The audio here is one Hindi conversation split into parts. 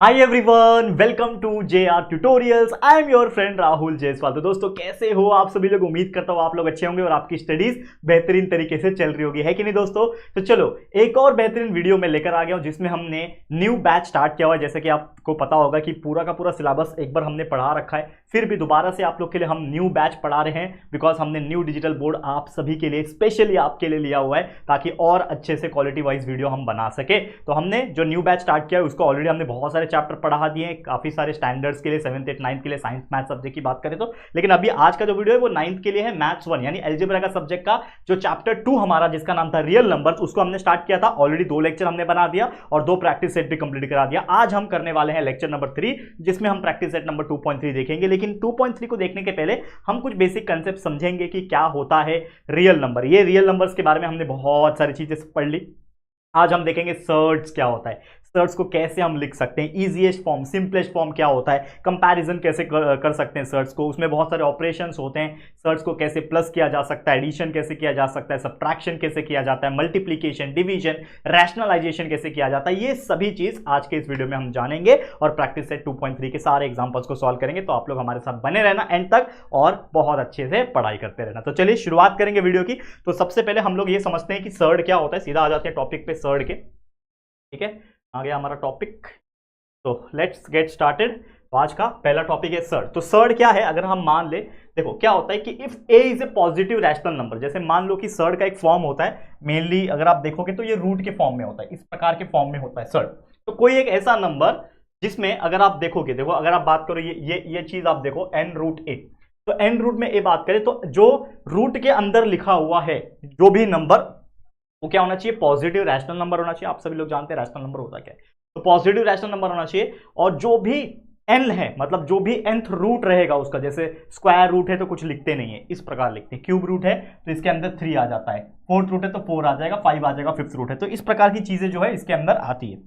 Hi everyone, welcome to JR tutorials. I am your friend Rahul Jaiswal. तो दोस्तों कैसे हो आप सभी लोग? उम्मीद करता हूँ आप लोग अच्छे होंगे और आपकी स्टडीज बेहतरीन तरीके से चल रही होगी, है कि नहीं दोस्तों? तो चलो एक और बेहतरीन वीडियो में लेकर आ गया हूँ जिसमें हमने न्यू बैच स्टार्ट किया हुआ है। जैसे कि आपको पता होगा कि पूरा का पूरा सिलेबस एक बार हमने पढ़ा रखा है, फिर भी दोबारा से आप लोग के लिए हम न्यू बैच पढ़ा रहे हैं बिकॉज हमने न्यू डिजिटल बोर्ड आप सभी के लिए स्पेशली आपके लिए लिया हुआ है ताकि और अच्छे से क्वालिटी वाइज वीडियो हम बना सके। तो हमने जो न्यू बैच स्टार्ट किया है उसको ऑलरेडी हमने बहुत सारे चैप्टर पढ़ा दिए, काफी सारे स्टैंडर्ड्स के लिए 7th 8th 9th के लिए साइंस मैथ सब्जेक्ट की बात करें तो। लेकिन अभी आज का जो वीडियो है वो 9th के लिए है, मैथ्स 1 यानी अलजेब्रा का सब्जेक्ट का जो चैप्टर 2 हमारा जिसका नाम था रियल नंबर्स, उसको हमने स्टार्ट किया था। ऑलरेडी 2 लेक्चर हमने बना दिया और 2 प्रैक्टिस सेट भी कंप्लीट करा दिया। आज हम करने वाले हैं लेक्चर नंबर 3 जिसमें हम प्रैक्टिस सेट नंबर 2.3 देखेंगे। लेकिन 2.3 को देखने के पहले हम कुछ बेसिक कंसेप्ट समझेंगे कि क्या होता है रियल नंबर। ये रियल नंबर्स के बारे में हमने बहुत सारी चीजें पढ़ ली। आज हम देखेंगे सर्ट्स क्या होता है, सर्ट्स को कैसे हम लिख सकते हैं, इजीएस्ट फॉर्म, सिंपलेस्ट फॉर्म क्या होता है, कंपैरिजन कैसे कर सकते हैं सर्ट्स को, उसमें बहुत सारे ऑपरेशंस होते हैं, सर्ट्स को कैसे प्लस किया जा सकता है, एडिशन कैसे किया जा सकता है, सब्ट्रैक्शन कैसे किया जाता है, मल्टीप्लीकेशन, डिवीजन, रैशनलाइजेशन कैसे किया जाता है। ये सभी चीज आज के इस वीडियो में हम जानेंगे और प्रैक्टिस सेट 2.3 के सारे एग्जाम्पल्स को सॉल्व करेंगे। तो आप लोग हमारे साथ बने रहना एंड तक और बहुत अच्छे से पढ़ाई करते रहना। तो चलिए शुरुआत करेंगे वीडियो की। तो सबसे पहले हम लोग ये समझते हैं कि सर्ट क्या होता है, सीधा आ जाते हैं टॉपिक पे सर्ट के। ठीक है, आ गया हमारा टॉपिक, तो लेट्स गेट स्टार्टेड। तो आज का पहला टॉपिक है सर्ट। तो सर्ट क्या है, अगर हम मान ले, देखो क्या होता है कि if a is a positive rational number, जैसे मान लो कि सर्ट का एक फॉर्म होता है, मेनली अगर आप देखोगे तो ये रूट के फॉर्म में होता है, इस प्रकार के फॉर्म में होता है सर्ट। तो कोई एक ऐसा नंबर जिसमें अगर आप देखोगे, देखो अगर आप बात करो ये चीज आप देखो n रूट a, तो n रूट में a बात करें तो जो रूट के अंदर लिखा हुआ है जो भी नंबर वो क्या होना चाहिए, पॉजिटिव रैशनल नंबर होना चाहिए। आप सभी लोग जानते हैं रैशनल नंबर होता क्या है, तो पॉजिटिव रैशनल नंबर होना चाहिए। और जो भी n है, मतलब जो भी nth रूट रहेगा उसका, जैसे स्क्वायर रूट है तो कुछ लिखते नहीं है, इस प्रकार लिखते हैं। क्यूब रूट है तो इसके अंदर 3 आ जाता है, फोर्थ रूट है तो 4 आ जाएगा, 5 आ जाएगा, फिफ्थ रूट है, तो इस प्रकार की चीजें जो है इसके अंदर आती है।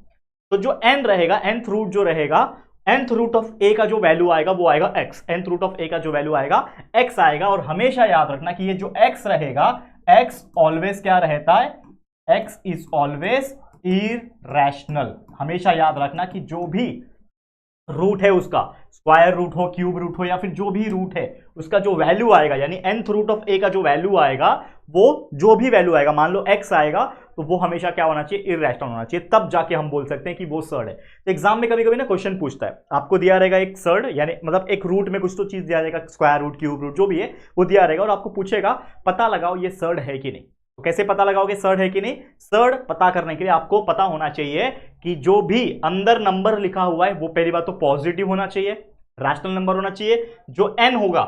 तो जो n रहेगा, nth रूट जो रहेगा, nth रूट ऑफ a का जो वैल्यू आएगा वो आएगा x, nth root of a का जो वैल्यू आएगा x आएगा। और हमेशा याद रखना कि ये जो x रहेगा, x ऑलवेज क्या रहता है, x इज ऑलवेज इरैशनल। हमेशा याद रखना कि जो भी रूट है उसका, स्क्वायर रूट हो, क्यूब रूट हो, या फिर जो भी रूट है उसका जो वैल्यू आएगा, यानी nth रूट ऑफ a का जो वैल्यू आएगा, वो जो भी वैल्यू आएगा, मान लो x आएगा, तो वो हमेशा क्या होना चाहिए, इरैशनल होना चाहिए। तब जाके हम बोल सकते हैं कि वो सर्ट है। तो एग्जाम में कभी कभी ना क्वेश्चन पूछता है, आपको दिया रहेगा एक सर्ट, यानी मतलब एक रूट में कुछ तो चीज दिया जाएगा, स्क्वायर रूट, क्यूब रूट, जो भी है वो दिया रहेगा और आपको पूछेगा पता लगाओ ये सर्ट है कि नहीं। तो कैसे पता लगाओगे सर्ट है कि नहीं? सर्ट पता करने के लिए आपको पता होना चाहिए कि जो भी अंदर नंबर लिखा हुआ है वो पहली बात तो पॉजिटिव होना चाहिए, रैशनल नंबर होना चाहिए। जो n होगा,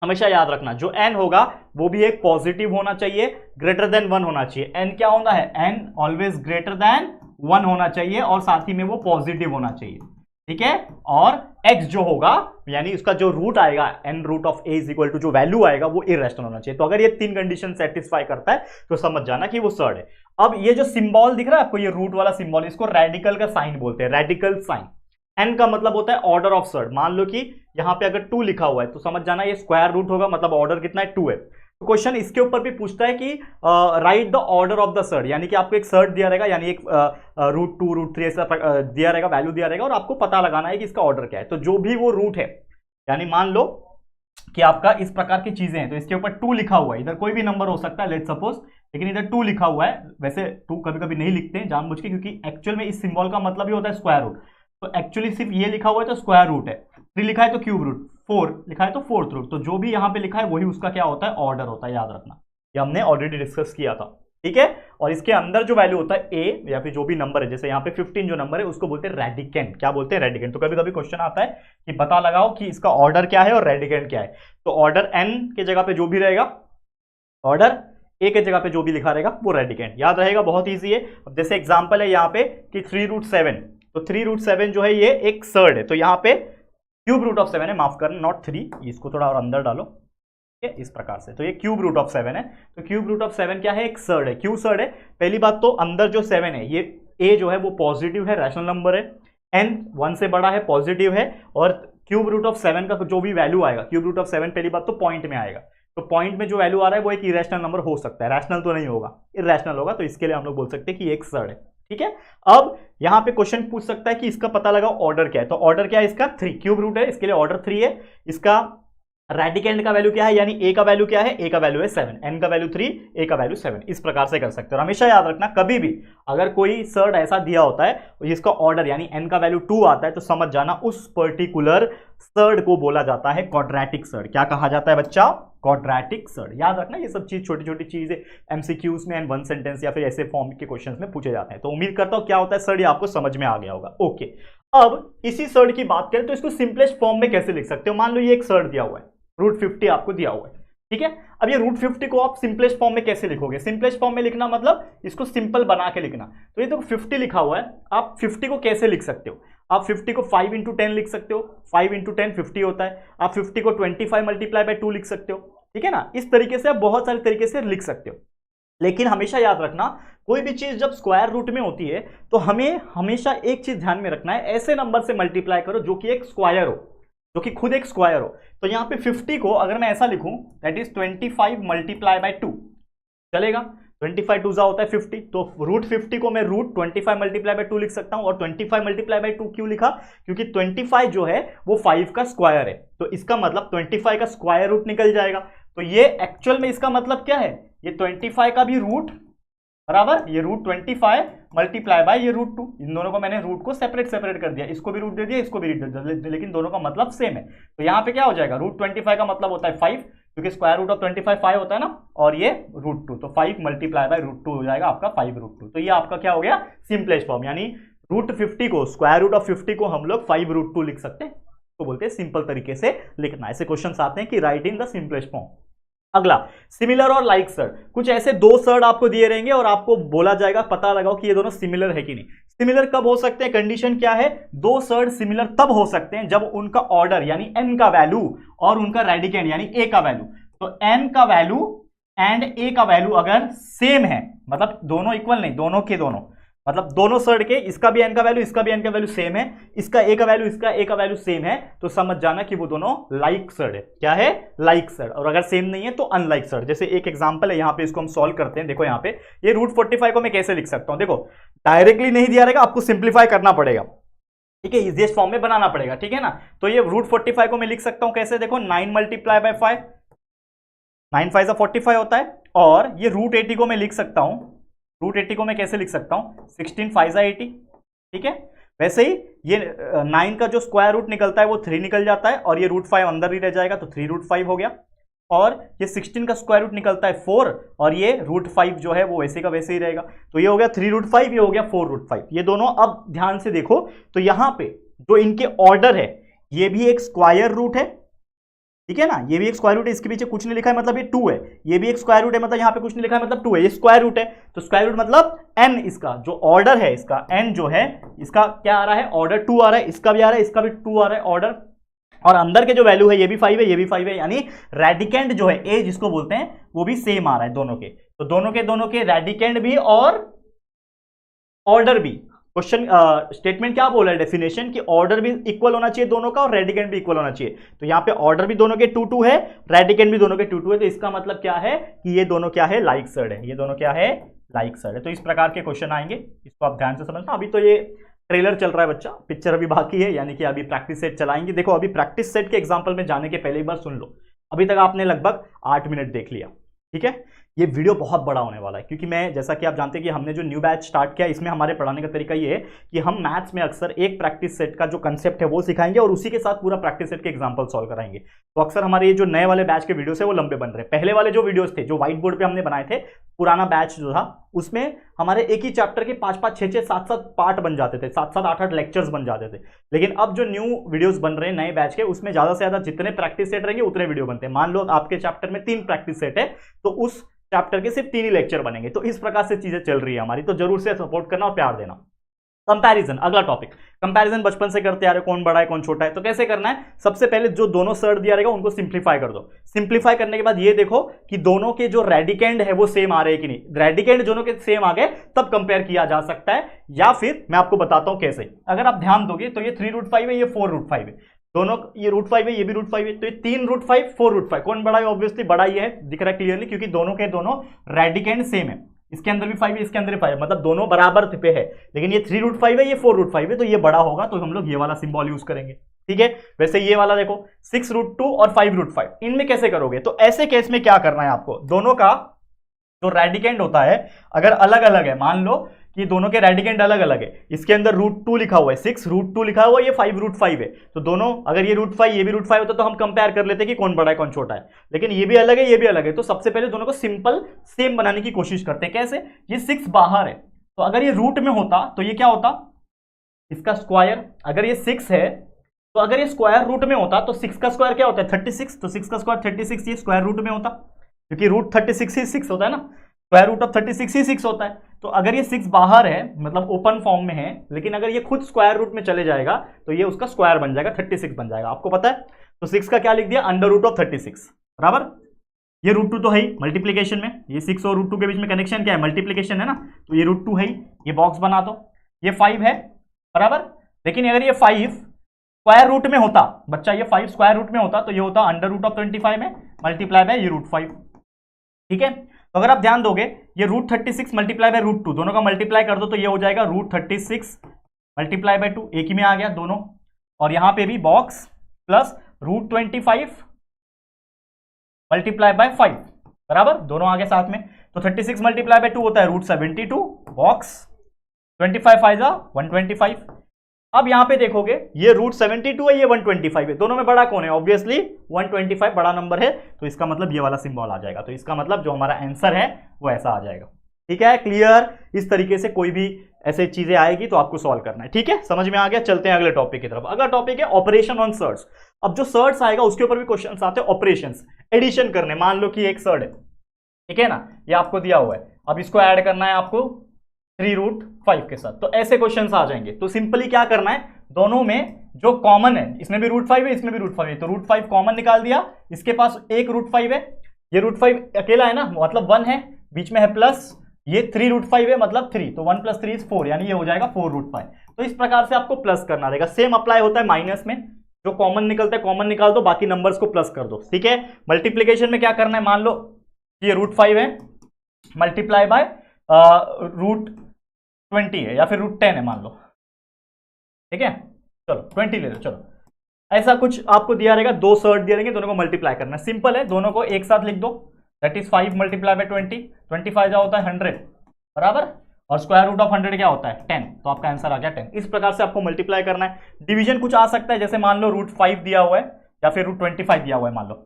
हमेशा याद रखना, जो n होगा वो भी एक पॉजिटिव होना चाहिए, ग्रेटर देन 1 होना चाहिए। n क्या होना है, n ऑलवेज ग्रेटर देन 1 होना चाहिए और साथ ही में वो पॉजिटिव होना चाहिए। ठीक है, और x जो होगा यानी उसका जो रूट आएगा, n root of a is equal to जो वैल्यू आएगा वो इरैशनल होना चाहिए। तो अगर ये 3 कंडीशन सेटिस्फाई करता है तो समझ जाना कि वो सर्ट है। अब ये जो सिंबल दिख रहा है आपको, ये रूट वाला सिंबल, इसको रेडिकल का साइन बोलते हैं, रेडिकल साइन। n का मतलब होता है ऑर्डर ऑफ सर्ट। मान लो कि यहां पे अगर 2 लिखा हुआ है तो समझ जाना ये स्क्वायर रूट होगा, मतलब ऑर्डर कितना है, 2 है। तो क्वेश्चन इसके ऊपर भी पूछता है कि write the order of the surd, यानी कि आपको एक सर्ट दिया रहेगा, यानी एक रूट 2 रूट 3 ऐसा दिया रहेगा, वैल्यू दिया रहेगा और आपको पता लगाना है कि इसका ऑर्डर क्या है। तो जो भी वो रूट है, यानी मान लो कि आपका इस प्रकार की चीजें हैं, तो इसके ऊपर 2 लिखा हुआ है, इधर कोई भी नंबर हो सकता है लेट सपोज, लेकिन इधर 2 लिखा हुआ है। वैसे 2 कभी कभी नहीं लिखते हैं जानबूझ के, क्योंकि एक्चुअल में इस सिंबल का मतलब ही होता है स्क्वायर रूट। तो एक्चुअली सिर्फ ये लिखा हुआ है तो स्क्वायर रूट है, 3 लिखा है तो क्यूब रूट, 4 लिखा है तो फोर्थ रूट। तो जो भी यहां पे लिखा है वही उसका क्या होता है, ऑर्डर होता है, याद रखना। ये हमने ऑलरेडी डिस्कस किया था। ठीक है, और इसके अंदर जो वैल्यू होता है a या फिर जो भी नंबर है, जैसे यहाँ पे 15 जो नंबर है उसको बोलते हैं रेडिकेंट। क्या बोलते हैं, रेडिकेंट। तो कभी कभी क्वेश्चन आता है कि बता लगाओ कि इसका ऑर्डर क्या है और रेडिकेंट क्या है। तो ऑर्डर n के जगह पे जो भी रहेगा, ऑर्डर a के जगह पे जो भी लिखा रहेगा वो रेडिकेंट, याद रहेगा, बहुत ईजी है। अब जैसे एग्जाम्पल है यहाँ पे कि 3 रूट 7, तो 3 रूट 7 जो है ये एक सर्ट है, तो यहाँ पे क्यूब रूट ऑफ 7 है, माफ करना, नॉट 3, इसको थोड़ा और अंदर डालो, इस प्रकार से। तो ये क्यूब रूट ऑफ 7 है, तो क्यूब रूट ऑफ 7 क्या है, एक सर्ट है। क्यों सर्ट है? पहली बात तो अंदर जो 7 है, ये a जो है वो पॉजिटिव है, रैशनल नंबर है, n 1 से बड़ा है, पॉजिटिव है, और क्यूब रूट ऑफ 7 का जो भी वैल्यू आएगा, क्यूब रूट ऑफ 7 पहली बात तो पॉइंट में आएगा, तो पॉइंट में जो वैल्यू आ रहा है वो एक इरेशनल नंबर हो सकता है, रैशनल तो नहीं होगा, इरेशनल होगा। तो इसके लिए हम लोग बोल सकते हैं कि एक सर्ट है। ठीक है। अब यहां पे क्वेश्चन पूछ सकता है कि इसका पता लगाओ ऑर्डर क्या है, तो ऑर्डर क्या है इसका 3, क्यूब रूट है, इसके लिए ऑर्डर 3 है। इसका रेडिकेंड का वैल्यू क्या है, यानी ए का वैल्यू क्या है, ए का वैल्यू है 7, एन का वैल्यू 3, ए का वैल्यू 7। इस प्रकार से कर सकते हो। हमेशा याद रखना कभी भी अगर कोई सर्ड ऐसा दिया होता है जिसका ऑर्डर यानी एन का वैल्यू 2 आता है, तो समझ जाना उस पर्टिकुलर सर्ड को बोला जाता है क्वाड्रेटिक सर्ड। क्या कहा जाता है बच्चा, क्वाड्रेटिक सर्ड। याद रखना ये सब चीज छोटी छोटी चीजें एमसीक्यूज में एंड वन सेंटेंस या फिर ऐसे फॉर्म के क्वेश्चंस में पूछे जाते हैं। तो उम्मीद करता हूं क्या होता है सर्ड ये आपको समझ में आ गया होगा। ओके, अब इसी सर्ड की बात करें तो इसको सिंपलेस्ट फॉर्म में कैसे लिख सकते हो। मान लो ये एक सर्ड दिया हुआ है, रूट 50 आपको दिया हुआ है, ठीक है। अब ये रूट 50 को आप सिंपलेस्ट फॉर्म में कैसे लिखोगे, सिंपलेस्ट फॉर्म में लिखना मतलब इसको सिंपल बना के लिखना। तो ये तो 50 लिखा हुआ है, आप 50 को कैसे लिख सकते हो, आप 50 को 5 इंटू 10 लिख सकते हो, 5 इंटू 10 50 होता है। आप 50 को 25 मल्टीप्लाई बाय 2 लिख सकते हो, ठीक है ना। इस तरीके से आप बहुत सारे तरीके से लिख सकते हो, लेकिन हमेशा याद रखना कोई भी चीज जब स्क्वायर रूट में होती है तो हमें हमेशा एक चीज ध्यान में रखना है, ऐसे नंबर से मल्टीप्लाई करो जो कि एक स्क्वायर हो, जो कि खुद एक स्क्वायर हो। तो यहां पे 50 को अगर मैं ऐसा लिखूं दैट इज 25 मल्टीप्लाई बाय 2 चलेगा, 25 2 होता है 50, तो रूट 50 को मैं रूट 25 मल्टीप्लाई बाय 2 लिख सकता हूं। और 25 मल्टीप्लाई बाय 2 क्यों लिखा, क्योंकि 25 जो है वो 5 का स्क्वायर है, तो इसका मतलब 25 का स्क्वायर रूट निकल जाएगा। तो ये एक्चुअल में इसका मतलब क्या है, ये 25 का भी रूट बराबर ये रूट 25 मल्टीप्लाई बाय ये रूट 2, इन दोनों को मैंने रूट को सेपरेट कर दिया, इसको भी रूट दे दिया, इसको भी रूट दे दिया, लेकिन दोनों का मतलब सेम है। तो यहां पे क्या हो जाएगा, रूट 25 का मतलब होता है 5, क्योंकि स्क्वायर रूट ऑफ 25 5 होता है ना, और ये रूट 2, तो 5 मल्टीप्लाई बाय रूट 2 हो जाएगा आपका 5 रूट 2। तो ये आपका क्या हो गया सिंपलेस्ट फॉर्म, यानी रूट 50 को स्क्वायर रूट ऑफ 50 को हम लोग 5 रूट 2 लिख सकते हैं, तो बोलते हैं सिंपल तरीके से लिखना। ऐसे क्वेश्चन आते हैं कि right in the simplest form. अगला सिमिलर और लाइक सर्ड, कुछ ऐसे दो सर्ड आपको दिए रहेंगे और आपको बोला जाएगा पता लगाओ कि ये दोनों सिमिलर है कि नहीं। सिमिलर कब हो सकते हैं, कंडीशन क्या है, दो सर्ड सिमिलर तब हो सकते हैं जब उनका ऑर्डर यानी n का वैल्यू और उनका रेडिकेंड यानी a का वैल्यू, तो n का वैल्यू एंड a का वैल्यू अगर सेम है, मतलब दोनों इक्वल नहीं, दोनों के दोनों, मतलब दोनों सर्ड के इसका भी n का वैल्यू इसका भी n का वैल्यू सेम है, इसका a का वैल्यू इसका a का वैल्यू सेम है, तो समझ जाना कि वो दोनों लाइक सर्ड है। क्या है, लाइक सर्ड। और अगर सेम नहीं है तो अनलाइक सर्ड। जैसे एक एग्जांपल है, यहां पे इसको हम सॉल्व करते हैं। देखो यहां पे ये रूट 45 को मैं कैसे लिख सकता हूं, देखो डायरेक्टली नहीं दिया रहेगा, आपको सिंप्लीफाई करना पड़ेगा, ठीक है, इजीएस्ट फॉर्म में बनाना पड़ेगा, ठीक है ना। तो ये रूट 45 को मैं लिख सकता हूं कैसे, देखो 9 मल्टीप्लाई बाय 5, 9 5 45 होता है। और ये रूट 80 को मैं लिख सकता हूं, रूट 80 को मैं कैसे लिख सकता हूं, 16 5 80, ठीक है। वैसे ही ये 9 का जो स्क्वायर रूट निकलता है वो 3 निकल जाता है, और ये रूट 5 अंदर ही रह जाएगा, तो 3 रूट 5 हो गया। और ये 16 का स्क्वायर रूट निकलता है 4, और ये रूट 5 जो है वो वैसे का वैसे ही रहेगा, तो ये हो गया 3 रूट 5, ये हो गया 4 रूट 5। ये दोनों अब ध्यान से देखो, तो यहां पे जो इनके ऑर्डर है ये भी एक स्क्वायर रूट है, ठीक है ना, ये भी एक स्क्वायर रूट है, इसके पीछे कुछ नहीं लिखा है मतलब ये 2 है, ये भी एक स्क्वायर रूट है मतलब यहां पे कुछ नहीं लिखा है मतलब 2 है, ये स्क्वायर रूट है, तो स्क्वायर रूट मतलब n, इसका जो ऑर्डर है इसका n जो है इसका क्या आ रहा है, ऑर्डर 2 आ रहा है, इसका भी आ रहा है, इसका भी 2 आ रहा है ऑर्डर, और अंदर के जो वैल्यू है ये भी 5 है, ये भी 5 है, यानी रेडिकेंड जो है a जिसको बोलते हैं वो भी सेम आ रहा है दोनों के, तो दोनों के रेडिकेंड भी और ऑर्डर भी। क्वेश्चन स्टेटमेंट क्या बोला है, डेफिनेशन कि ऑर्डर भी इक्वल होना चाहिए दोनों का और रेडिकेंड भी इक्वल होना चाहिए। तो यहाँ पे ऑर्डर भी दोनों के 2 2 है, रेडिकेंड भी दोनों के 2 2 है, तो इसका मतलब क्या है कि ये दोनों क्या है, लाइक सर्ड है, ये दोनों क्या है, लाइक सर्ड है। तो इस प्रकार के क्वेश्चन आएंगे, इसको आप ध्यान से समझना। अभी तो ये ट्रेलर चल रहा है बच्चा, पिक्चर अभी बाकी है, यानी कि अभी प्रैक्टिस सेट चलाएंगे। देखो अभी प्रैक्टिस सेट के एग्जाम्पल में जाने के पहले एक बार सुन लो, अभी तक आपने लगभग 8 मिनट देख लिया, ठीक है। ये वीडियो बहुत बड़ा होने वाला है, क्योंकि मैं जैसा कि आप जानते हैं कि हमने जो न्यू बैच स्टार्ट किया, इसमें हमारे पढ़ाने का तरीका ये है कि हम मैथ्स में अक्सर एक प्रैक्टिस सेट का जो कंसेप्ट है वो सिखाएंगे और उसी के साथ पूरा प्रैक्टिस सेट के एग्जांपल सॉल्व कराएंगे। तो अक्सर हमारे ये जो नए वाले बैच के वीडियोस है वो लंबे बन रहे हैं। पहले वाले जो वीडियोस थे जो व्हाइट बोर्ड पे हमने बनाए थे, पुराना बैच जो था उसमें हमारे एक ही चैप्टर के 5 5 6 6 7 7 पार्ट बन जाते थे, 7 7 8 8 लेक्चर्स बन जाते थे। लेकिन अब जो न्यू वीडियोस बन रहे हैं नए बैच के, उसमें ज्यादा से ज्यादा जितने प्रैक्टिस सेट रहेंगे उतने वीडियो बनते हैं। मान लो आपके चैप्टर में 3 प्रैक्टिस सेट है, तो उस चैप्टर के सिर्फ 3 ही लेक्चर बनेंगे। तो इस प्रकार से चीजें चल रही है हमारी, तो जरूर से सपोर्ट करना और प्यार देना। कंपैरिजन, अगला टॉपिक, कंपैरिजन बचपन से करते आ रहे, कौन बड़ा है कौन छोटा है, तो कैसे करना है, सबसे पहले जो दोनों सर्ड दिया रहेगा उनको सिंप्लीफाई कर दो। सिंप्लीफाई करने के बाद ये देखो कि दोनों के जो रेडिकेंड है वो सेम आ रहे हैं कि नहीं। रेडिकेंड दोनों के सेम आ गए तब कंपेयर किया जा सकता है, या फिर मैं आपको बताता हूं कैसे। अगर आप ध्यान दोगे तो ये 3 रूट 5 है, ये 4 रूट 5 है, दोनों ये रूट 5 है, ये भी रूट 5 है, तो ये 3 रूट 5 4 रूट 5, कौन बड़ा है, ऑब्वियसली बड़ा ही है, दिख रहा है क्लियरली, क्योंकि दोनों के दोनों रेडिकेंड सेम है। इसके अंदर भी 5 है, इसके अंदर भी 5 है, मतलब दोनों बराबर पे है, लेकिन ये 3√5 है, ये 4√5 है, तो ये बड़ा होगा, तो हम लोग ये वाला सिंबल यूज करेंगे। ठीक है, वैसे ये वाला देखो 6√2 और 5√5, इनमें कैसे करोगे? तो ऐसे केस में क्या करना है आपको, दोनों का जो रेडिकेंड होता है अगर अलग अलग है, मान लो कि दोनों के रेडिकेंड अलग अलग है, इसके अंदर √2 लिखा हुआ है, 6√2 लिखा हुआ है, ये 5√5 है, तो दोनों अगर ये √5 ये भी √5 होता तो हम कंपेयर कर लेते कि कौन बड़ा है कौन छोटा है, लेकिन ये भी अलग है ये भी अलग है, तो सबसे पहले दोनों को सिंपल सेम बनाने की कोशिश करते हैं। कैसे? ये 6 बाहर है, तो अगर ये रूट में होता तो ये क्या होता, इसका स्क्वायर, अगर ये 6 है तो अगर ये स्क्वायर रूट में होता तो 6 का स्क्वायर क्या होता है 36, तो 6 का स्क्वायर 36, ये स्क्वायर रूट में होता, क्योंकि रूट 36 ही 6 होता है ना, स्क्वायर रूट ऑफ 36 ही 6 होता है। तो अगर ये 6 बाहर है मतलब ओपन फॉर्म में है, लेकिन अगर ये खुद स्क्वायर रूट में चले जाएगा तो ये उसका स्क्वायर बन जाएगा, 36 बन जाएगा, आपको पता है। तो 6 का क्या लिख दिया, √36 बराबर, ये √2 तो है ही मल्टीप्लीकेशन में, ये 6 और √2 के बीच में कनेक्शन क्या है, मल्टीप्लीकेशन है ना, तो ये √2 है ही, ये बॉक्स बना दो, ये 5 है बराबर, लेकिन अगर ये 5 स्क्वायर रूट में होता बच्चा, ये 5 स्क्वायर रूट में होता तो ये होता √25 में मल्टीप्लाई बाय ये √5। ठीक है, तो अगर आप ध्यान दोगे ये √36 मल्टीप्लाई बाय √2, दोनों का मल्टीप्लाई कर दो तो ये हो जाएगा √36 मल्टीप्लाई बाय 2, एक ही में आ गया दोनों, और यहां पे भी बॉक्स प्लस √25 मल्टीप्लाई बाय 5 बराबर, दोनों आगे साथ में, तो 36 मल्टीप्लाई बाय 2 होता है √72 बॉक्स, 25 फाइजा 125। अब यहां पे देखोगे ये √72 है, ये 125 है, दोनों में बड़ा कौन है, ऑब्वियसली 125 बड़ा नंबर है, तो इसका मतलब ये वाला सिंबल आ जाएगा, तो इसका मतलब जो हमारा आंसर है वो ऐसा आ जाएगा। ठीक है, क्लियर? इस तरीके से कोई भी ऐसे चीजें आएगी तो आपको सॉल्व करना है। ठीक है, समझ में आ गया? चलते हैं अगले टॉपिक की तरफ। अगला टॉपिक है ऑपरेशन ऑन सर्ड्स। अब जो सर्ड्स आएगा उसके ऊपर भी क्वेश्चंस आते हैं, ऑपरेशंस, एडिशन करने। मान लो कि एक सर्ड है, ठीक है ना, ये आपको दिया हुआ है, अब इसको ऐड करना है आपको 3√5 के साथ, तो ऐसे क्वेश्चंस आ जाएंगे। तो सिंपली क्या करना है, दोनों में जो कॉमन है, इसमें भी √5 है इसमें भी √5 है, तो √5 कॉमन निकाल दिया, इसके पास एक √5 है, ये √5 अकेला है ना, मतलब 1 है, बीच में है प्लस, ये 3√5 है मतलब 3, तो 1 + 3 = 4, यानी ये हो जाएगा 4√5। तो इस प्रकार से आपको प्लस करना रहेगा। सेम अप्लाई होता है माइनस में, जो कॉमन निकलता है कॉमन निकाल दो, बाकी नंबर्स को प्लस कर दो। ठीक है, मल्टीप्लीकेशन में क्या करना है, मान लो ये √5 है मल्टीप्लाई बाय √20 है या फिर √10 है मान लो, ठीक है, चलो 20 ले लो, चलो ऐसा कुछ आपको दिया रहेगा, दो सर्ट दिए रहेंगे, दोनों को मल्टीप्लाई करना है। सिंपल है, दोनों को एक साथ लिख दो, दैट इज 5 मल्टीप्लाई बाय 20, 25 क्या होता है 100 बराबर, और स्क्वायर रूट ऑफ 100 क्या होता है 10, तो आपका आंसर आ गया 10। इस प्रकार से आपको मल्टीप्लाई करना है। डिवीजन कुछ आ सकता है, जैसे मान लो √5 दिया हुआ है या फिर √25 दिया हुआ है, मान लो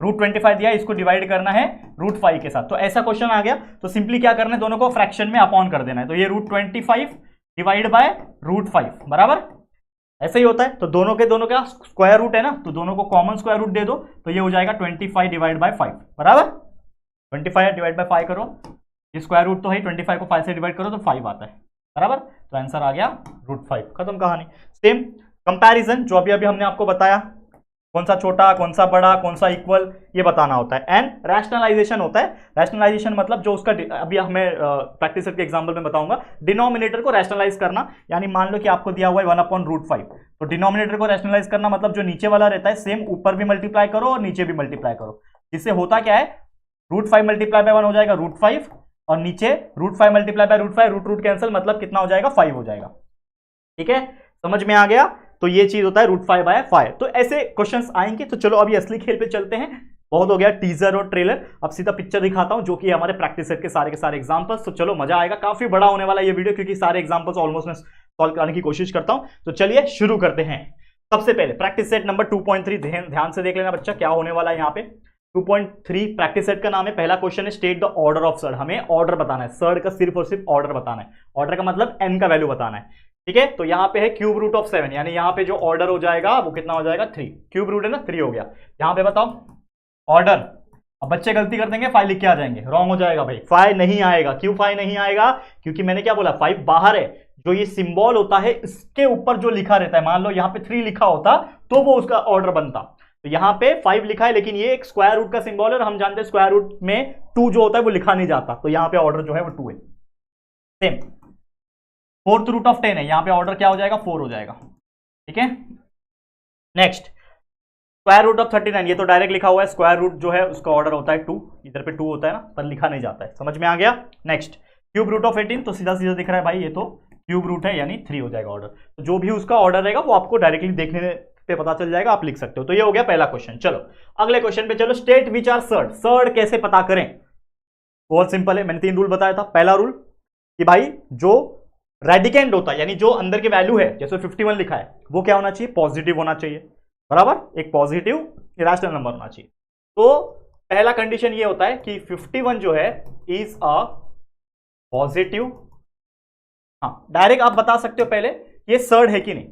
√25 दिया है, इसको डिवाइड करना है √5 के साथ, तो ऐसा क्वेश्चन आ गया, तो सिंपली क्या करना है, दोनों को फ्रैक्शन में अपॉन कर देना है, तो ये √25 डिवाइड बाय √5 बराबर, ऐसे ही होता है। तो दोनों का स्क्वायर रूट है ना, तो दोनों को कॉमन स्क्वायर रूट दे दो, तो ये हो जाएगा 25 डिवाइड बाय 5 बराबर, 25 डिवाइड बाय 5 करो, ये स्क्वायर रूट तो है, 25 को 5 से डिवाइड करो तो 5 आता है बराबर, तो आंसर आ गया √5, खत्म कहानी। सेम कंपैरिजन जो अभी हमने आपको बताया, कौन सा छोटा कौन सा बड़ा कौन सा इक्वल, ये बताना होता है। एंड रैशनलाइजेशन होता है। रैशनलाइजेशन मतलब जो उसका, अभी हमें प्रैक्टिस सेट के एग्जांपल में बताऊंगा, डिनोमिनेटर को रैशनलाइज करना, यानी मान लो कि आपको दिया हुआ है 1/√5, तो डिनोमिनेटर को रैशनलाइज करना मतलब जो नीचे वाला रहता है सेम ऊपर भी मल्टीप्लाई करो और नीचे भी मल्टीप्लाई करो, जिससे होता क्या है, √5 मल्टीप्लाई बाय 1 हो जाएगा √5, और नीचे √5 मल्टीप्लाई बाय √5, रूट कैंसिल, मतलब कितना हो जाएगा 5 हो जाएगा। ठीक है, समझ में आ गया? तो ये चीज होता है √5 बाय 5। तो ऐसे क्वेश्चंस आएंगे। तो चलो अभी असली खेल पे चलते हैं, बहुत हो गया टीजर और ट्रेलर, अब सीधा पिक्चर दिखाता हूं जो कि हमारे प्रैक्टिस सेट के सारे एग्जांपल्स। तो चलो मजा आएगा, काफी बड़ा होने वाला ये वीडियो, क्योंकि सारे एग्जांपल्स ऑलमोस्ट मैं सॉल्व करने की कोशिश करता हूं। तो चलिए शुरू करते हैं। सबसे पहले प्रैक्टिस सेट नंबर 2.3 ध्यान से देख लेना बच्चा, क्या होने वाला है यहाँ पे। 2.3 प्रैक्टिस सेट का नाम है। पहला क्वेश्चन है state the order of surd, हमें ऑर्डर बताना है, सर्ड का सिर्फ और सिर्फ ऑर्डर बताना है। ऑर्डर का मतलब n का वैल्यू बताना है। ठीक है, तो यहाँ पे है क्यूब रूट ऑफ 7, यानी यहाँ पे जो ऑर्डर हो जाएगा वो कितना हो जाएगा 3, क्यूब रूट है ना 3 हो गया। यहाँ पे बताओ ऑर्डर, अब बच्चे गलती कर देंगे 5 लिख के आ जाएंगे, रॉन्ग हो जाएगा भाई, 5 नहीं आएगा। क्यों 5 नहीं आएगा? क्योंकि मैंने क्या बोला, 5 बाहर है, जो ये सिंबल होता है इसके ऊपर जो लिखा रहता है, मान लो यहाँ पे 3 लिखा होता तो वो उसका ऑर्डर बनता, तो यहाँ पे 5 लिखा है, लेकिन ये एक स्क्वायर रूट का सिंबल है और हम जानते हैं स्क्वायर रूट में 2 जो होता है वो लिखा नहीं जाता, तो यहाँ पे ऑर्डर जो है वो 2 है। सेम 4th रूट ऑफ 10 है, यहाँ पे ऑर्डर क्या हो जाएगा 4 हो जाएगा। ठीक है, नेक्स्ट स्क्वायर रूट ऑफ 39, ये तो डायरेक्ट लिखा हुआ है, स्क्वायर रूट जो है उसका ऑर्डर होता है 2, इधर पे 2 होता है ना, पर लिखा नहीं जाता है, समझ में आ गया। नेक्स्ट क्यूब रूट ऑफ 18, तो सीधा सीधा दिख रहा है भाई, ये तो क्यूब रूट है यानी 3 हो जाएगा ऑर्डर। तो जो भी उसका ऑर्डर रहेगा वो आपको डायरेक्टली देखने पे पता चल जाएगा, आप लिख सकते हो। तो ये हो गया पहला क्वेश्चन। चलो अगले क्वेश्चन पे चलो, state which are surd, surd कैसे पता करें? बहुत सिंपल है, मैंने 3 रूल बताया था। पहला रूल कि भाई जो रेडिकेंड होता है यानी जो अंदर की वैल्यू है, जैसे 51 लिखा है, वो क्या होना चाहिए? पॉजिटिव होना चाहिए, बराबर, एक पॉजिटिव इरेशनल नंबर होना चाहिए। तो पहला कंडीशन ये होता है कि 51 जो है इज अ पॉजिटिव। हाँ, डायरेक्ट आप बता सकते हो पहले ये सर्ड है कि नहीं,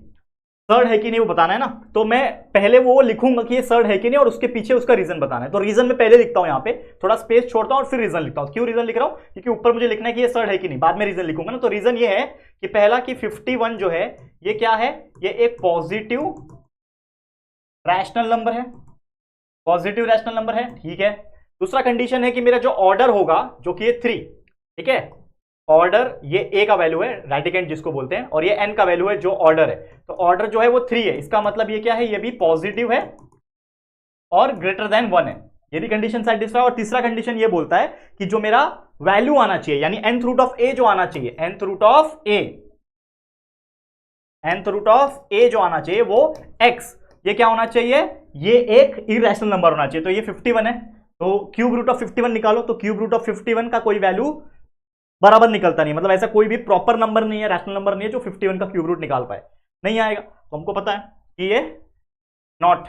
सर्ड है कि नहीं वो बताना है ना। तो मैं पहले वो लिखूंगा कि ये सर्ड है कि नहीं, और उसके पीछे उसका रीजन बताना है। तो रीजन मैं पहले लिखता हूं, यहां पे थोड़ा स्पेस छोड़ता हूं और फिर रीजन लिखता हूं। क्यों रीजन लिख रहा हूं? क्योंकि ऊपर मुझे लिखना है कि ये सर्ड है कि नहीं, बाद में रीजन लिखूंगा ना। तो रीजन ये है कि पहला कि 51 जो है ये क्या है? ये एक पॉजिटिव रैशनल नंबर है, पॉजिटिव रैशनल नंबर है, ठीक है। दूसरा कंडीशन है कि मेरा जो ऑर्डर होगा जो कि ये 3, ठीक है, ऑर्डर ये ए का वैल्यू है, रेडिकेंड जिसको बोलते हैं, और ये एन का वैल्यू है जो ऑर्डर है। तो ऑर्डर जो है वो 3 है, इसका मतलब ये क्या है? ये भी पॉजिटिव है और ग्रेटर देन 1 है, ये भी कंडीशन सेटिस्फाई। और तीसरा कंडीशन ये बोलता है कि जो मेरा वैल्यू आना चाहिए यानी nth रूट ऑफ ए जो आना चाहिए, nth रूट ऑफ ए जो आना चाहिए वो x, ये क्या होना चाहिए? ये एक इरेशनल नंबर होना चाहिए। तो ये 51 है, तो क्यूब रूट ऑफ 51 निकालो। तो क्यूब रूट ऑफ 51 का कोई वैल्यू बराबर निकलता नहीं, मतलब ऐसा कोई भी प्रॉपर नंबर नहीं है, रैशनल नंबर नहीं है जो 51 का क्यूब रूट निकाल पाए, नहीं आएगा। तो हमको पता है कि ये नॉट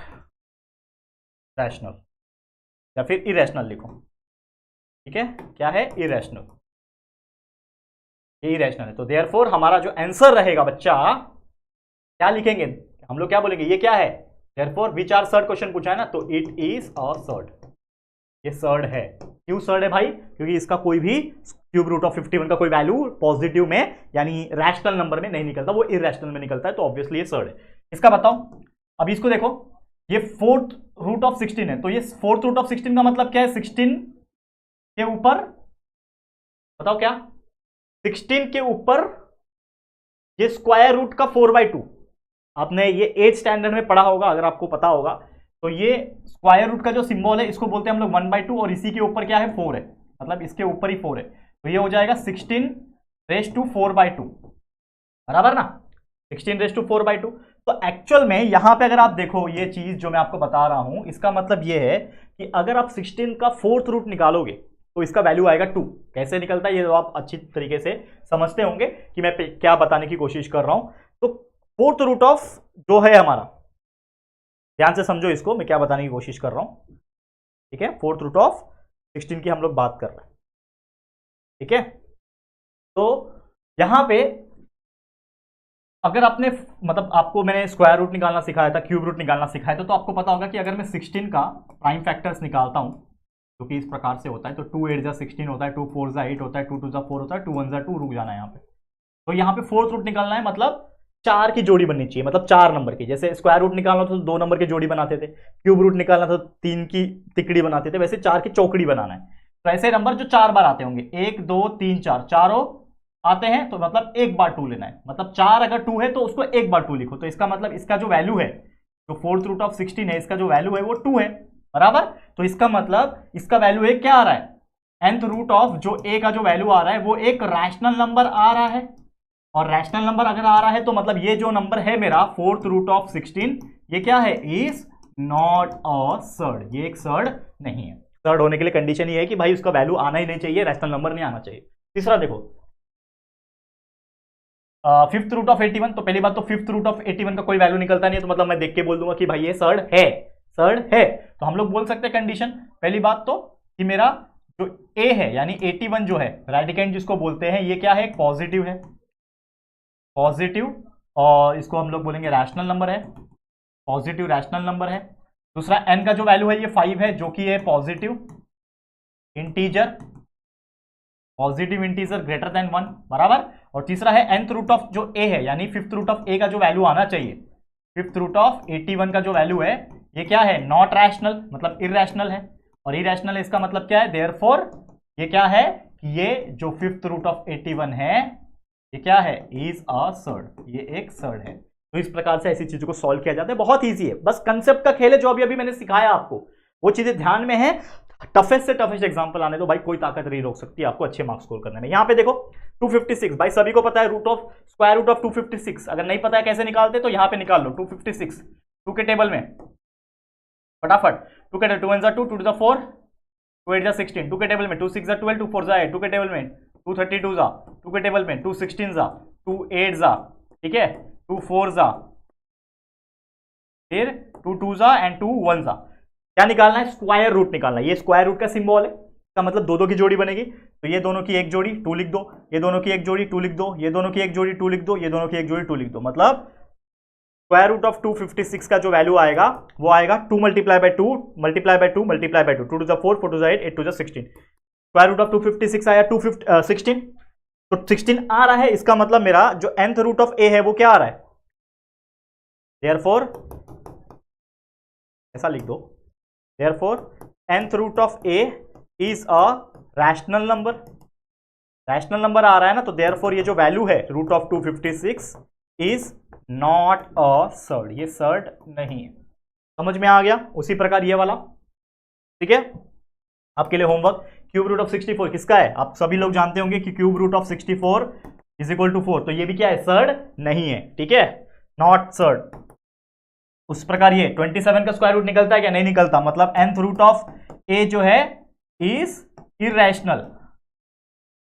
रैशनल या फिर इरेशनल लिखो, ठीक है, क्या है? इरेशनल, ये इरेशनल है। तो देयरफॉर हमारा जो आंसर रहेगा बच्चा, क्या लिखेंगे हम लोग? क्या बोलेंगे? ये क्या है? Therefore which are surd, question पूछा है ना, तो इट इज अ सर्ड, ये सर्ड है। क्यों सर्ड है भाई? क्योंकि इसका कोई भी क्यूब रूट ऑफ 51 का कोई वैल्यू पॉजिटिव में यानी रैशनल नंबर में नहीं निकलता, वो इरेशनल में निकलता है। तो ऑब्वियसली ये सर्ड है। इसका बताओ, अब इसको देखो, ये 4th रूट ऑफ 16 है, तो ये 4th रूट ऑफ 16 का मतलब क्या है? 16 के ऊपर, बताओ क्या? 16 के ऊपर ये स्क्वायर रूट का 4/2, आपने ये 8th स्टैंडर्ड में पढ़ा होगा, अगर आपको पता होगा तो ये स्क्वायर रूट का जो सिंबल है इसको बोलते हैं हम लोग 1/2, और इसी के ऊपर क्या है? 4 है, मतलब इसके ऊपर ही 4 है। तो ये हो जाएगा 16⁴/2, बराबर ना, 16⁴/2। तो एक्चुअल में यहां पे अगर आप देखो ये चीज जो मैं आपको बता रहा हूं, इसका मतलब ये है कि अगर आप 16 का 4th रूट निकालोगे तो इसका वैल्यू आएगा 2। कैसे निकलता है ये तो आप अच्छी तरीके से समझते होंगे कि मैं क्या बताने की कोशिश कर रहा हूं। तो 4th रूट ऑफ जो है हमारा, ध्यान से समझो इसको, मैं क्या बताने की कोशिश कर रहा हूं, ठीक है। 4th रूट ऑफ 16 की हम लोग बात कर रहे हैं, ठीक है। तो यहां पे अगर आपने, मतलब आपको मैंने स्क्वायर रूट निकालना सिखाया था, क्यूब रूट निकालना सिखाया था, तो आपको पता होगा कि अगर मैं 16 का प्राइम फैक्टर्स निकालता हूं, जो कि इस प्रकार से होता है, तो 2 8 जा 16 होता है, 2 4 जा 8 होता है, 2 2 जा 4 होता है, 2 1 जा 2, रुक जाना है यहाँ पे। तो यहाँ पे 4th रूट निकालना है, मतलब 4 की जोड़ी बननी चाहिए, मतलब 4 नंबर की। जैसे स्क्वायर रूट निकालना था तो 2 नंबर की जोड़ी बनाते थे, क्यूब रूट निकालना था तो 3 की तिकड़ी बनाते थे, वैसे 4 की चौकड़ी बनाना है। तो ऐसे नंबर जो 4 बार आते होंगे, 1 2 3 4, चारों आते हैं, तो मतलब एक बार 2 लेना है, मतलब 4 अगर 2 है तो उसको एक बार 2 लिखो। तो इसका मतलब इसका जो वैल्यू है, जो 4th रूट ऑफ 16 है, इसका जो वैल्यू है वो 2 है, बराबर। तो इसका मतलब इसका वैल्यू है, क्या आ रहा है? nth रूट ऑफ जो a का जो वैल्यू आ रहा है वो एक रैशनल नंबर आ रहा है, और रैशनल नंबर अगर आ रहा है तो मतलब ये जो नंबर है मेरा 4th रूट ऑफ 16, ये क्या है? इज नॉट अ सर्ड, ये एक सर्ड नहीं है। सर्ड होने के लिए कंडीशन ये है कि भाई उसका वैल्यू आना ही नहीं चाहिए, रैशनल नंबर नहीं आना चाहिए। तीसरा देखो, 5th रूट ऑफ 81, तो पहली बात तो 5th रूट ऑफ 81 का कोई वैल्यू निकलता नहीं है, तो मतलब मैं देख के बोल दूंगा कि भाई ये सर्ड है, सर्ड है। तो हम लोग बोल सकते हैं कंडीशन, पहली बात तो कि मेरा जो a है यानी 81 जो है, रेडिकेंड जिसको बोलते हैं, ये क्या है? पॉजिटिव है, पॉजिटिव, और इसको हम लोग बोलेंगे रैशनल नंबर है, पॉजिटिव रैशनल नंबर है। दूसरा n का जो वैल्यू है ये 5 है, जो कि है positive integer, positive integer greater than 1, बराबर। और तीसरा है nth रूट ऑफ जो a है यानी 5th रूट ऑफ a का जो वैल्यू आना चाहिए, 5th रूट ऑफ 81 का जो वैल्यू है, ये क्या है? नॉट रैशनल, मतलब इरेशनल है, और इरेशनल है इसका मतलब क्या है? देयरफॉर ये क्या है कि ये जो 5th रूट ऑफ 81 है, ये क्या है? इज अ सर्ड, ये एक सर्ड है। तो इस प्रकार से ऐसी चीजों को सॉल्व किया जाता है, बहुत ईजी है, बस कंसेप्ट का खेल है। जो अभी अभी मैंने सिखाया आपको वो चीजें ध्यान में है। टफेस्ट से टफेस्ट एग्जांपल आने दो भाई, कोई ताकत नहीं रोक सकती आपको अच्छे मार्क्स स्कोर करने में। यहां पे देखो 256 भाई सभी को पता है, स्क्वायर रूट ऑफ 256 अगर नहीं पता है कैसे निकालते तो यहां पे निकाल लो 256 2 के टेबल में फटाफट। 2 के 2 1 2 2 to the 4 2 8 16 2 के टेबल में 2 6 12 2 4 8 2 के टेबल में 2 32 2 के टेबल में 2 16 2 8 ठीक है 2 4 फिर 2 2 एंड 2 1 क्या निकालना है, स्क्वायर रूट निकालना है। ये स्क्वायर रूट का सिंबल है, इसका मतलब दो की जोड़ी बनेगी, तो ये दोनों की एक जोड़ी 2 लिख दो, ये दोनों की एक जोड़ी 2 लिख दो, ये दोनों की एक जोड़ी 2 लिख दो, ये दोनों की एक जोड़ी 2 लिख दो। मतलब स्क्वायर रूट ऑफ 256 का जो वैल्यू आएगा वो आएगा 2 multiply by 2 multiply by 2 multiply by 2 2 to the 4 4 to the 8 8 to the 16। Square root of 256 आया 16, तो 16 आ रहा है, इसका मतलब मेरा जो nth रूट ऑफ a है वो क्या आ रहा है, देयरफॉर ऐसा लिख दो, therefore nth root of a is a rational number। Rational number आ रहा है ना, तो therefore ये जो वैल्यू है root of 256 is not a surd, ये सर्ड नहीं है। समझ में आ गया। उसी प्रकार ये वाला, ठीक है, आपके लिए होमवर्क, क्यूब रूट ऑफ 64 किसका है, आप सभी लोग जानते होंगे कि cube root of 64 is equal to 4, तो ये भी क्या है, सर्ड नहीं है, ठीक है, नॉट सर्ड। उस प्रकार ये 27 का स्क्वायर रूट निकलता है क्या, नहीं निकलता, मतलब nth रूट ऑफ a जो है इज इरेशनल,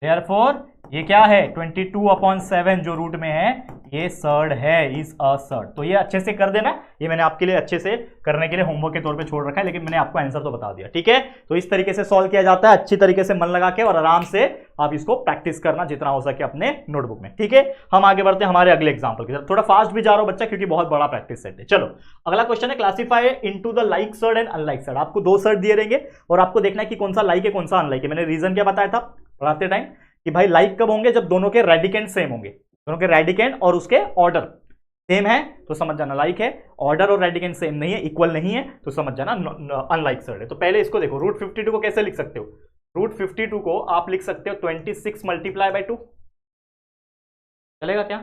देयरफॉर ये क्या है 22/7 जो रूट में है ये सर्ड है, इज अ सर्ड। तो ये अच्छे से कर देना, ये मैंने आपके लिए अच्छे से करने के लिए होमवर्क के तौर पे छोड़ रखा है, लेकिन मैंने आपको आंसर तो बता दिया, ठीक है। तो इस तरीके से सॉल्व किया जाता है, अच्छी तरीके से मन लगा के और आराम से आप इसको प्रैक्टिस करना जितना हो सके अपने नोटबुक में, ठीक है। हम आगे बढ़ते हैं हमारे अगले एग्जाम्पल की तरफ, थोड़ा फास्ट भी जा रहा हूं बच्चा क्योंकि बहुत बड़ा प्रैक्टिस सेट है। चलो अगला क्वेश्चन है, classify into the like surd and unlike surd. आपको 2 सर्ड दिए रहेंगे और आपको देखना है कि कौन सा लाइक है कौन सा अनलाइक है। मैंने रीजन क्या बताया था पढ़ाते टाइम कि भाई लाइक कब होंगे, जब दोनों के रेडिकेंट सेम होंगे, दोनों के रेडिकेंट और उसके ऑर्डर सेम है तो समझ जाना लाइक है, ऑर्डर और रेडिकेंट सेम नहीं है, इक्वल नहीं है तो समझ जाना अनलाइक सर्ड है। तो पहले इसको देखो, रूट 52 को कैसे लिख सकते हो, रूट 52 को आप लिख सकते हो 26 मल्टीप्लाई बाय 2। चलेगा क्या,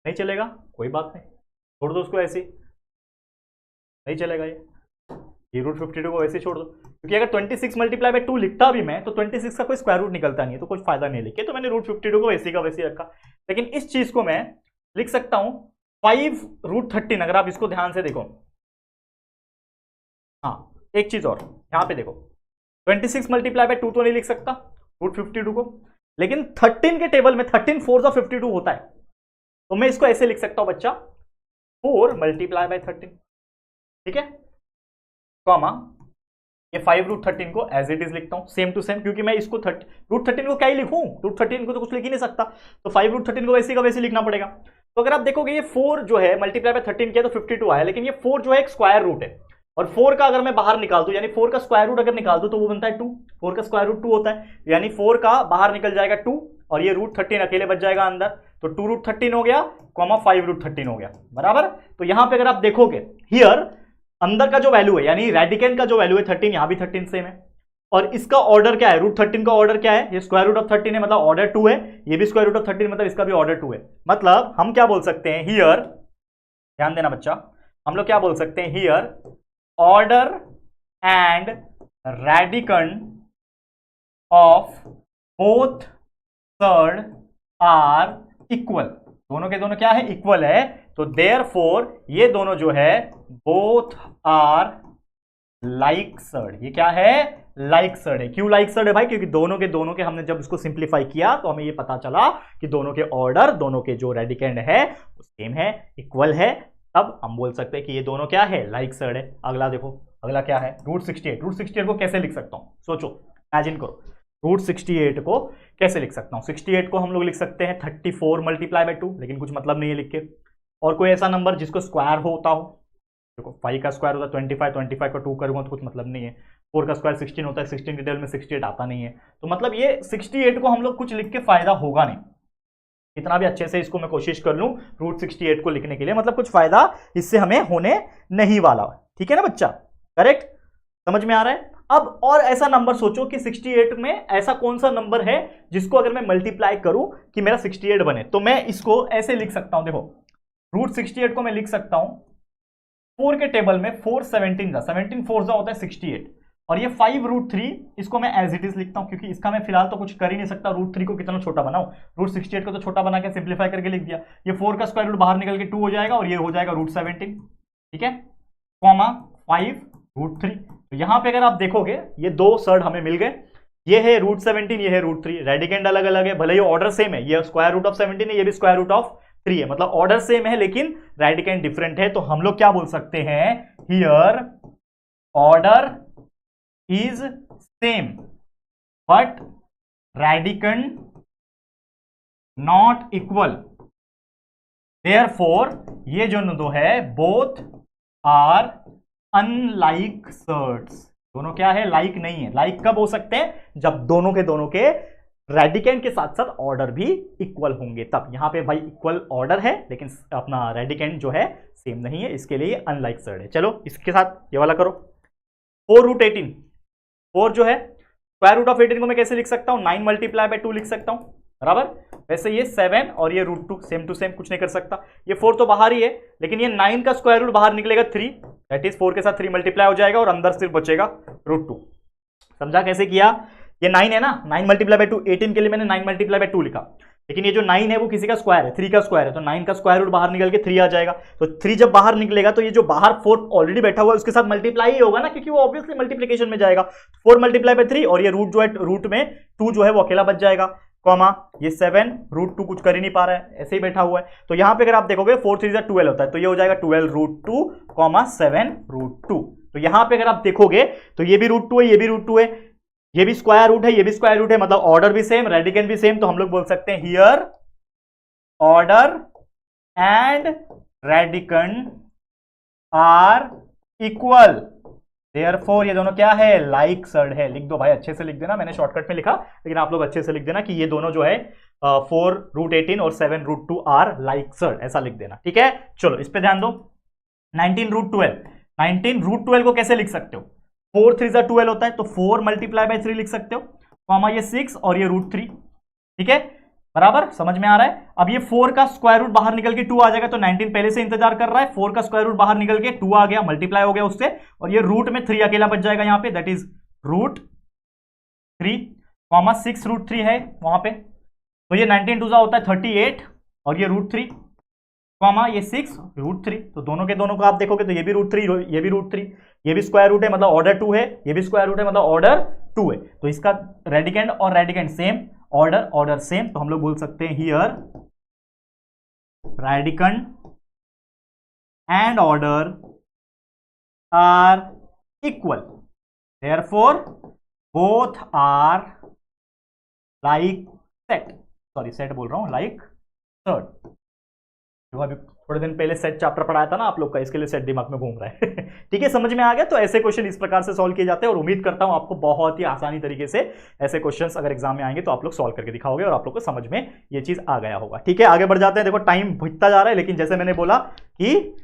नहीं चलेगा, कोई बात नहीं, छोड़ दो उसको ऐसे, नहीं चलेगा ये रूट 52 को वैसे छोड़ दो, क्योंकि अगर 26 मल्टीप्लाई बाय 2 लिखता भी मैं तो 26 का कोई स्क्वायर रूट निकलता नहीं है, तो कुछ फायदा नहीं लिखे, तो मैंने रूट 52 को वैसे का वैसे रखा। लेकिन इस चीज को मैं लिख सकता हूं 5 रूट 13, अगर आप इसको ध्यान से देखो। हाँ एक चीज और, यहां पे देखो 26 मल्टीप्लाई बाय 2 तो नहीं लिख सकता रूट 52 को, लेकिन 13 के टेबल में 13 4 52 होता है, तो मैं इसको ऐसे लिख सकता हूं बच्चा 4 मल्टीप्लाई बाय 13, ठीक है, कॉमा ये 5 रूट 13 को एज इट इज लिखता हूं सेम टू सेम, क्योंकि मैं इसको रूट 13 को क्या ही लिखूं, रूट 13 को तो कुछ लिख ही नहीं सकता, तो 5 रूट 13 को वैसे का वैसे लिखना पड़ेगा। तो अगर आप देखोगे ये 4 जो है मल्टीप्लाई बाय 13 किया तो 52 आया, लेकिन ये 4 जो है एक स्क्वायर रूट है, और 4 का अगर मैं बाहर निकाल दूं, यानी 4 का स्क्वायर रूट अगर निकाल दूं तो वो बनता है 2, 4 का स्क्वायर रूट 2 होता है, यानी 4 का बाहर निकल जाएगा 2 और ये रूट 13 अकेले बच जाएगा अंदर, तो 2 रूट 13 हो गया, कॉमा 5 रूट 13 हो गया, बराबर। तो यहां पे अगर आप देखोगे हियर अंदर का जो वैल्यू है यानी रेडिकेंट का जो वैल्यू है 13, यहां भी 13 सेम है, और इसका ऑर्डर क्या है, रूट 13 का ऑर्डर क्या है, ये स्क्वायर रूट ऑफ 13 है मतलब ऑर्डर 2 है, ये भी स्क्वायर रूट ऑफ 13 मतलब इसका भी ऑर्डर 2 है। मतलब हम क्या बोल सकते हैं हियर, ध्यान देना बच्चा, हम लोग क्या बोल सकते हैं here order and radicand of both surd are equal, दोनों के दोनों क्या है, इक्वल है, तो देयरफॉर ये दोनों जो है बोथ आर लाइक सर्ड, ये क्या है, लाइक सर्ड है। क्यों लाइक सर्ड है भाई, क्योंकि दोनों के हमने जब इसको सिंप्लीफाई किया तो हमें ये पता चला कि दोनों के ऑर्डर, दोनों के जो रेडिकेंड है वो सेम है, इक्वल है, तब हम बोल सकते हैं कि ये दोनों क्या है, लाइक सर्ड है। अगला देखो, अगला क्या है, रूट 68, रूट 68 को कैसे लिख सकता हूं, सोचो, इमेजिन करो, रूट 68 को कैसे लिख सकता हूं, 68 को हम लोग लिख सकते हैं 34 मल्टीप्लाई बाय 2, लेकिन कुछ मतलब नहीं है लिख के, और कोई ऐसा नंबर जिसको स्क्वायर होता हो, देखो 5 का स्क्वायर होता है 25, 25 का 2 करूंगा तो कुछ मतलब नहीं है, 4 का स्क्वायर 16 होता है, 16 के टेबल में 68 आता नहीं है, तो मतलब ये 68 को हम लोग कुछ लिख के फायदा होगा नहीं, इतना भी अच्छे से इसको मैं कोशिश कर लूं रूट 68 को लिखने के लिए, मतलब कुछ फायदा इससे हमें होने नहीं वाला, ठीक है ना बच्चा, करेक्ट, समझ में आ रहा है। अब और ऐसा नंबर सोचो कि 68 में ऐसा कौन सा नंबर है जिसको अगर मैं मल्टीप्लाई करूं कि मेरा 68 बने, तो मैं इसको ऐसे लिख सकता हूं, देखो √68 को मैं लिख सकता हूं 4 के टेबल में 417 का 17 4 होता है 68, और ये 5√3 इसको मैं एज इट इज लिखता हूं, क्योंकि इसका मैं फिलहाल तो कुछ कर ही नहीं सकता। √3 को कितना छोटा बनाऊं, √68 को तो छोटा बना के सिंप्लीफाई करके लिख दिया। ये 4 का स्क्वायर रूट बाहर निकल के 2 हो जाएगा, और ये हो जाएगा √17, ठीक है, कॉमा 5√3। तो यहां पे अगर आप देखोगे ये दो सर्ड हमें मिल गए, ये है √17, ये है √3, रेडिकेंड अलग अलग है, भले ही ऑर्डर सेम है, ये स्क्वायर रूट ऑफ 17 है, ये भी स्क्वायर रूट ऑफ 3 है, मतलब ऑर्डर सेम है लेकिन रेडिकेंड डिफरेंट है। तो हम लोग क्या बोल सकते हैं, here order is same but radicand not equal, therefore ये जो दो है बोथ आर अनलाइक सर्ड्स। दोनों क्या है, लाइक नहीं है। लाइक कब हो सकते हैं, जब दोनों के रेडिकेंड के साथ साथ ऑर्डर भी इक्वल होंगे, तब यहां पे भाई इक्वल ऑर्डर है लेकिन अपना रेडिकेंड जो है सेम नहीं है, इसके लिए अनलाइक सर्ड है। चलो इसके साथ ये वाला करो, 4√18, 4 जो है स्क्वायर रूट ऑफ 18 को मैं कैसे लिख सकता हूं, 9 मल्टीप्लाई बाय 2 लिख सकता हूं, बराबर। वैसे ये 7 और ये √2 सेम टू सेम, कुछ नहीं कर सकता। ये 4 तो बाहर ही है, लेकिन ये 9 का स्क्वायर रूट बाहर निकलेगा 3, दैट इज 4 के साथ 3 मल्टीप्लाई हो जाएगा और अंदर सिर्फ बचेगा √2। समझा कैसे किया, ये 9 है ना, 9 मल्टीप्लाई बाय 2, 18 के लिए मैंने 9 मल्टीप्लाई बाय 2 लिखा, लेकिन ये जो 9 है वो किसी का स्क्वायर है, 3 का स्क्वायर है, तो 9 का स्क्वायर रूट बाहर निकल के 3 आ जाएगा। तो 3 जब बाहर निकलेगा तो ये जो बाहर 4 ऑलरेडी बैठा हुआ है उसके साथ मल्टीप्लाई ही होगा ना, क्योंकि वो ऑब्वियसली मल्टीप्लिकेशन में जाएगा। 4 मल्टीप्लाई बाय 3 और ये रूट जो है, रूट में 2 जो है वो अकेला बच जाएगा, कॉमा ये 7 √2 कुछ कर ही नहीं पा रहा है, ऐसे ही बैठा हुआ है। तो यहां पे अगर आप देखोगे 4 3 12 होता है, तो ये हो जाएगा 12√2, 7√2। तो यहां पे अगर आप देखोगे तो ये भी √2 है, ये भी √2 है, ये भी स्क्वायर रूट है, ये भी स्क्वायर रूट है, मतलब ऑर्डर भी सेम, रेडिकेंड भी सेम। तो हम लोग बोल सकते हैं here order and radicand are equal, therefore ये दोनों क्या है, लाइक सर्ड है। लिख दो भाई, अच्छे से लिख देना, मैंने शॉर्टकट में लिखा लेकिन आप लोग अच्छे से लिख देना कि ये दोनों जो है 4√18 और 7√2 आर लाइक सर्ड, ऐसा लिख देना, ठीक है। चलो इस पे ध्यान दो, 19√12, 19√12 को कैसे लिख सकते हो, 4 3 12 होता है, तो 4 मल्टीप्लाई बाय 3 लिख सकते हो, कॉमा ये 6 और ये √3, ठीक है, बराबर, समझ में आ रहा है। अब ये 4 का स्क्वायर रूट बाहर निकल के 2 आ जाएगा, तो 19 पहले से इंतजार कर रहा है, 4 का स्क्वायर रूट बाहर निकल के 2 आ गया, मल्टीप्लाई हो गया उससे, और ये रूट में 3 अकेला बच जाएगा यहां पे, दैट इज √3, कॉमा 6√3 है वहां पे, तो ये 19 2 होता है 38 और ये √3, कॉमा ये 6√3। तो दोनों के दोनों को आप देखोगे तो ये भी √3, ये भी √3, ये भी स्क्वायर रूट है मतलब ऑर्डर 2 है, ये भी स्क्वायर रूट है मतलब ऑर्डर 2 है। तो इसका रेडिकेंड और रेडिकेंड सेम, ऑर्डर सेम, तो हम लोग बोल सकते हैं here radicand and order are equal, therefore both are like set, sorry set बोल रहा हूं, लाइक सर्ड। जो अभी थोड़े दिन पहले सेट चैप्टर पढ़ाया था ना आप लोग का, इसके लिए सेट दिमाग में घूम रहा है ठीक है, समझ में आ गया। तो ऐसे क्वेश्चन इस प्रकार से सॉल्व किए जाते हैं और उम्मीद करता हूं आपको बहुत ही आसानी तरीके से ऐसे क्वेश्चंस अगर एग्जाम में आएंगे तो आप लोग सॉल्व करके दिखाओगे और आप लोग को समझ में ये चीज आ गया होगा। ठीक है, आगे बढ़ जाते हैं। देखो टाइम बीतता जा रहा है, लेकिन जैसे मैंने बोला कि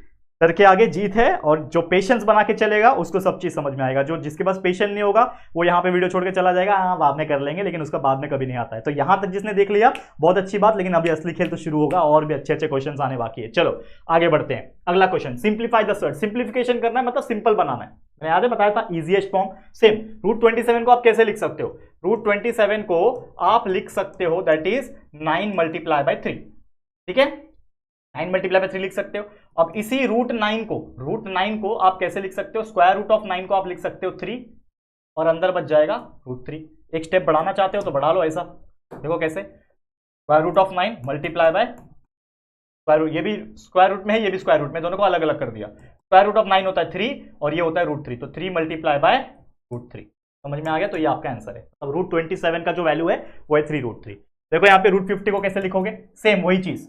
डर के आगे जीत है, और जो पेशेंस बना के चलेगा उसको सब चीज समझ में आएगा। जो जिसके पास पेशेंस नहीं होगा वो यहाँ पे वीडियो छोड़ के चला जाएगा, हाँ बाद में कर लेंगे, लेकिन उसका बाद में कभी नहीं आता है। तो यहाँ तक जिसने देख लिया बहुत अच्छी बात, लेकिन अभी असली खेल तो शुरू होगा और भी अच्छे अच्छे क्वेश्चन आने बाकी है। चलो आगे बढ़ते हैं। अगला question, simplify the surd. Simplification करना है मतलब सिंपल बनाना है। मैंने याद है बताया था इजीएस्ट फॉर्म सेम। √27 को आप कैसे लिख सकते हो, √27 को आप लिख सकते हो दैट इज 9 मल्टीप्लाई बाय 3, ठीक है, 9 मल्टीप्लाई बाय 3 लिख सकते हो। अब इसी √9 को आप कैसे लिख सकते हो, स्क्वायर रूट ऑफ 9 को आप लिख सकते हो 3 और अंदर बच जाएगा √3। एक स्टेप बढ़ाना चाहते हो तो बढ़ा लो, ऐसा देखो कैसे, square root of 9 multiply by square root, ये भी स्क्वायर रूट में है ये भी स्क्वायर रूट में, दोनों को अलग अलग कर दिया। स्क्वायर रूट ऑफ 9 होता है 3 और ये होता है √3, तो 3 मल्टीप्लाई बाय √3। समझ में आ गया, तो ये आपका आंसर है। अब √27 का जो वैल्यू है वो है 3√3। देखो यहाँ पे √50 को कैसे लिखोगे, सेम वही चीज,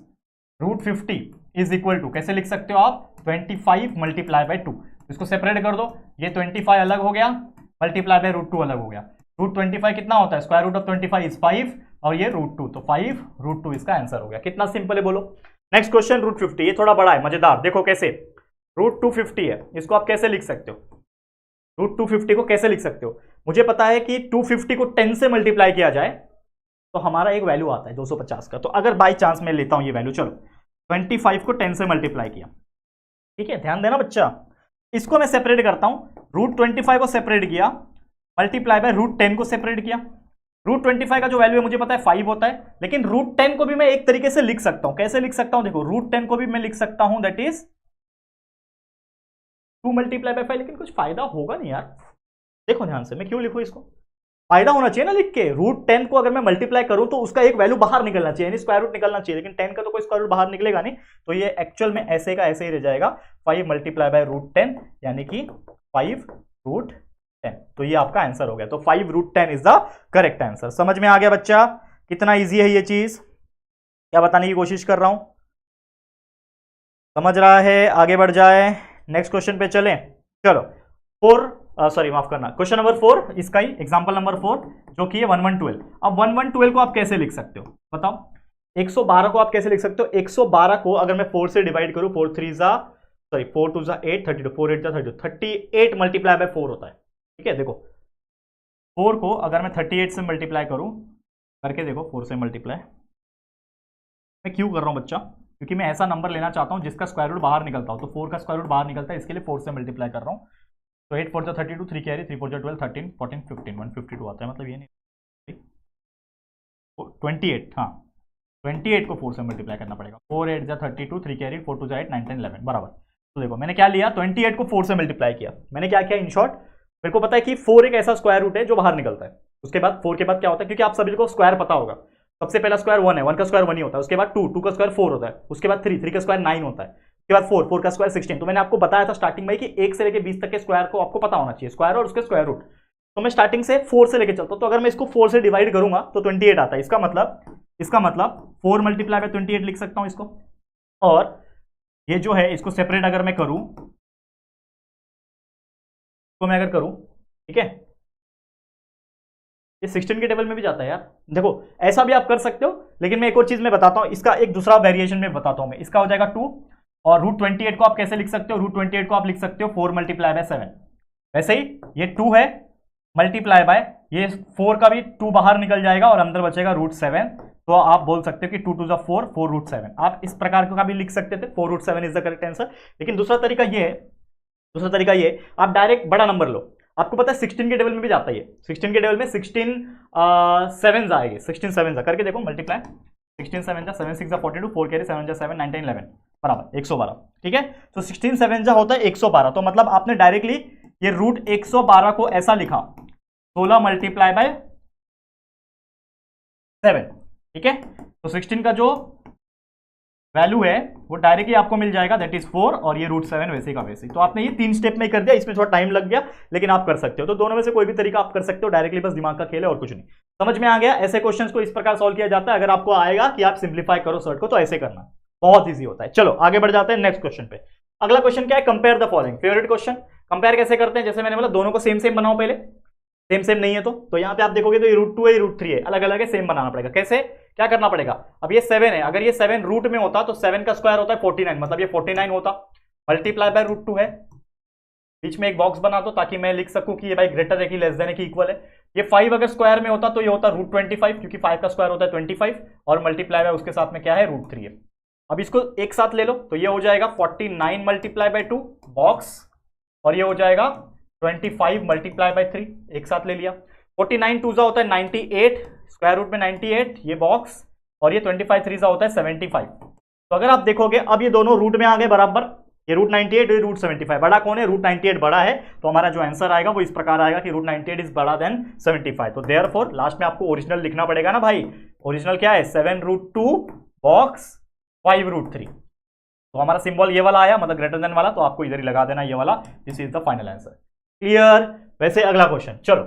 √50 इज इक्वल टू कैसे लिख सकते हो आप, 25 मल्टीप्लाई बाय 2। इसको सेपरेट कर दो, ये 25 अलग हो गया, मल्टीप्लाई बाय √2 अलग हो गया। √25 कितना होता है, स्क्वायर रूट ऑफ 25 इज 5 और ये √2, तो 5√2 इसका आंसर हो गया। कितना सिंपल है बोलो। नेक्स्ट क्वेश्चन √50, ये थोड़ा बड़ा है, मजेदार। देखो कैसे, √250 है, इसको आप कैसे लिख सकते हो, √250 को कैसे लिख सकते हो। मुझे पता है कि 250 को 10 से मल्टीप्लाई किया जाए तो हमारा एक वैल्यू आता है 250 का। तो अगर बाई चांस मैं लेता हूं ये वैल्यू, चलो 25 को 10 से मल्टीप्लाई किया, ठीक है, ध्यान देना बच्चा। इसको मैं सेपरेट करता हूं, रूट 25 को सेपरेट किया, मल्टीप्लाई बाय रूट 10 को सेपरेट किया। रूट 25 का जो वैल्यू है मुझे पता है 5 होता है, लेकिन रूट 10 को भी मैं एक तरीके से लिख सकता हूं। कैसे लिख सकता हूं? देखो, रूट 10 को भी मैं लिख सकता हूं, दैट इज 2 मल्टीप्लाई बाय 5, लेकिन कुछ फायदा होगा नहीं यार। देखो ध्यान से, मैं क्यों लिखूं इसको? फायदा होना चाहिए ना लिख के। रूट 10 को अगर मैं मल्टीप्लाई करूं तो उसका एक वैल्यू बाहर निकलना चाहिए, यानी स्क्वायर रूट निकलना चाहिए, लेकिन 10 का तो कोई स्क्वायर रूट बाहर निकलेगा नहीं, तो ये एक्चुअल में ऐसे का ऐसे ही रह जाएगा, 5 मल्टीप्लाई बाय रूट 10, यानी कि 5 रूट 10। तो ये आपका आंसर हो गया। तो 5 root 10 is the correct answer. समझ में आ गया बच्चा कितना ईजी है ये चीज? क्या बताने की कोशिश कर रहा हूं? समझ रहा है? आगे बढ़ जाए, नेक्स्ट क्वेश्चन पे चलें। चलो, माफ करना, क्वेश्चन नंबर 4, इसका ही एग्जांपल नंबर 4, जो कि है 1112। अब 1112 को आप कैसे लिख सकते हो बताओ? 112 को आप कैसे लिख सकते हो? 112 को अगर मैं 4 से डिवाइड करूं, 4 2 जा 8, 32, 4 8 जा 32, 38 मल्टीप्लाई बाय 4 होता है, ठीक है। देखो 4 को अगर मैं 38 से मल्टीप्लाई करूं, करके देखो 4 से मल्टीप्लाई, मैं क्यों कर रहा हूं बच्चा? क्योंकि मैं ऐसा नंबर लेना चाहता हूं जिसका स्क्वायर रूट बाहर निकलता हो, तो 4 का स्क्वायर रूट बाहर निकलता है, इसके लिए 4 से मल्टीप्लाई कर रहा हूं। तो 8 4 जा 32, 3 कैरी, 3 4 जा 12, 13 14 15 152 आता है, मतलब ये नहीं 28, हाँ 28 को 4 से मल्टीप्लाई करना पड़ेगा। 4 8 जा 32, 3 कैरी, 4 2 जा 8, 9 10 11 बराबर। तो देखो मैंने क्या लिया, 28 को 4 से मल्टीप्लाई किया। मैंने क्या किया? इन शॉर्ट मेरे को पता है कि 4 एक ऐसा स्क्वायर रूट है जो बाहर निकलता है। उसके बाद 4 के बाद क्या होता है, क्योंकि आप सभी को स्क्वायर पता होगा, सबसे पहला स्क्वायर 1 है, 1 का स्क्वायर 1 ही होता है, उसके बाद 2, 2 का स्क्वायर 4 होता है, उसके बाद 3, 3 का स्क्वायर 9 होता है, उसके बाद 4, 4 का स्क्वायर 16। तो मैंने आपको बताया था स्टार्टिंग में कि 1 से लेकर 20 तक के स्क्वायर को आपको पता होना चाहिए, स्क्वायर और उसके स्क्वायर रूट। तो मैं स्टार्टिंग से 4 से लेकर चलता हूं, तो अगर मैं इसको 4 से डिवाइड करूंगा तो 28 आता है। इसका मतलब 4 मल्टीप्लाई बाय 28 लिख सकता हूं इसको। और ये जो है इसको सेपरेट अगर मैं करूं, तो मैं अगर करूं, ठीक है, ये 16 के टेबल में भी जाता है यार। देखो ऐसा भी आप कर सकते हो, लेकिन मैं एक और चीज में बताता हूं, इसका एक दूसरा वेरिएशन में बताता हूं मैं। इसका हो जाएगा 2, और रूट 28 को आप कैसे लिख सकते हो? रूट 28 को आप लिख सकते हो 4 मल्टीप्लाई बाय 7। वैसे ही ये 2 है मल्टीप्लाई बाय, ये 4 का भी 2 बाहर निकल जाएगा और अंदर बचेगा रूट 7। तो आप बोल सकते हो कि 2 2 जा 4, 4 रूट 7। आप इस प्रकार का भी लिख सकते थे, 4 root 7 is the correct answer. लेकिन दूसरा तरीका ये आप डायरेक्ट बड़ा नंबर लो। आपको पता है 16 के टेबल में भी जाता है ये। 16 के टेबल में 16 7 आएगी, 16 7 करके देखो मल्टीप्लाई, 16 7 जा 7 6 जा 42, 4 कैरी, 7 जा 7, 9 10 11 बराबर 112, ठीक है। तो 16 7 जा होता है 112। तो मतलब आपने डायरेक्टली ये रूट 112 को ऐसा लिखा, 16 मल्टीप्लाई बाय 7, ठीक है। तो 16 का जो वैल्यू है वो डायरेक्टली आपको मिल जाएगा, दैट इज 4, और ये रूट 7 वैसे का वैसे। तो आपने ये 3 स्टेप में कर दिया, इसमें थोड़ा टाइम लग गया, लेकिन आप कर सकते हो। तो दोनों में से कोई भी तरीका आप कर सकते हो, डायरेक्टली बस दिमाग का खेल है और कुछ नहीं। समझ में आ गया? ऐसे क्वेश्चंस को इस प्रकार सॉल्व किया जाता है। अगर आपको आएगा कि आप सिंप्लीफाई करो सर्ट को, तो ऐसे करना, बहुत ईजी होता है। चलो आगे बढ़ जाते हैं नेक्स्ट क्वेश्चन पे। अगला क्वेश्चन क्या है? Compare the following. Favourite question. Compare कैसे करते हैं? जैसे मैंने बोला दोनों को सेम सेम बनाओ पहले। सेम नहीं है तो यहाँ पे आप देखोगे तो ये रूट 2 है, रूट 3 है, अलग अलग है, सेम बनाना पड़ेगा। कैसे? क्या करना पड़ेगा? अब ये 7 है, अगर ये 7 रूट में होता तो 7 का स्क्वायर होता है 49, मतलब ये 49 होता, मल्टीप्लाई बाय रूट 2 है, बीच में एक बॉक्स बना दो ताकि मैं लिख सकूं कि ये भाई ग्रेटर है कि लेस देन है कि इक्वल है। ये 5 अगर स्क्वायर में होता तो ये होता रूट 25, क्योंकि 5 का स्क्वायर होता है 25, और मल्टीप्लाई बाय उसके साथ में क्या है? रूट 3 है। अब इसको एक साथ ले लो तो ये हो जाएगा 49 मल्टीप्लाई बाय 2 बॉक्स, और ये हो जाएगा 25 मल्टीप्लाई बाय 3, एक साथ ले लिया। 49 2 जा होता है 98, स्क्वायर रूट में 98, ये बॉक्स, और ये 25 3 जा होता है 75। तो अगर आप देखोगे अब ये दोनों रूट में आ गए बराबर, ये रूट 98 ये रूट 75। बड़ा कौन है? रूट 98 बड़ा है, तो हमारा जो आंसर आएगा वो इस प्रकार आएगा कि रूट 98 इज बड़ा देन 75। तो देयरफॉर लास्ट में आपको ओरिजिनल लिखना पड़ेगा ना भाई। ओरिजिनल क्या है? 7 रूट 2 बॉक्स 5 रूट 3। तो हमारा सिंबल ये वाला आया, मतलब ग्रेटर देन वाला, तो आपको इधर ही लगा देना ये वाला। This is the final answer. Clear? वैसे अगला क्वेश्चन, चलो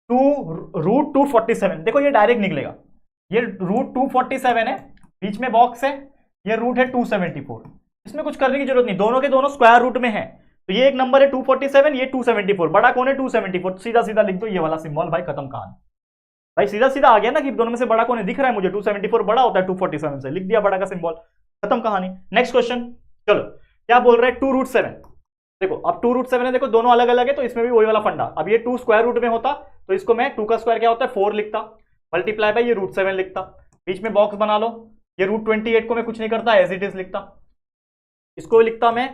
2 रूट 247। देखो ये डायरेक्ट निकलेगा, ये रूट 247 है, बीच में बॉक्स है, ये रूट है 274। इसमें कुछ करने की जरूरत नहीं, दोनों के दोनों स्क्वायर रूट में है। तो ये एक नंबर है 247, ये 274। बड़ा कौन है? 274। सीधा सीधा लिख दो ये वाला सिंबल, भाई खत्म कहानी। भाई सीधा सीधा आ गया ना कि दोनों में से बड़ा कौन है? दिख रहा है मुझे 274 बड़ा होता है 247 से, लिख दिया बड़ा का सिंबल, खत्म कहानी। नेक्स्ट क्वेश्चन, चलो क्या बोल रहे हैं? 2 रूट 7। देखो अब 2 रूट 7 है, देखो दोनों अलग अलग है, तो इसमें भी वही वाला फंडा। अब ये 2 स्क्वायर रूट में होता तो इसको मैं 2 का स्क्वायर क्या होता है? 4 लिखता, मल्टीप्लाई बाय ये रूट 7 लिखता, बीच में बॉक्स बना लो, ये √28 को मैं कुछ नहीं करता, एज इट इज लिखता, इसको लिखता मैं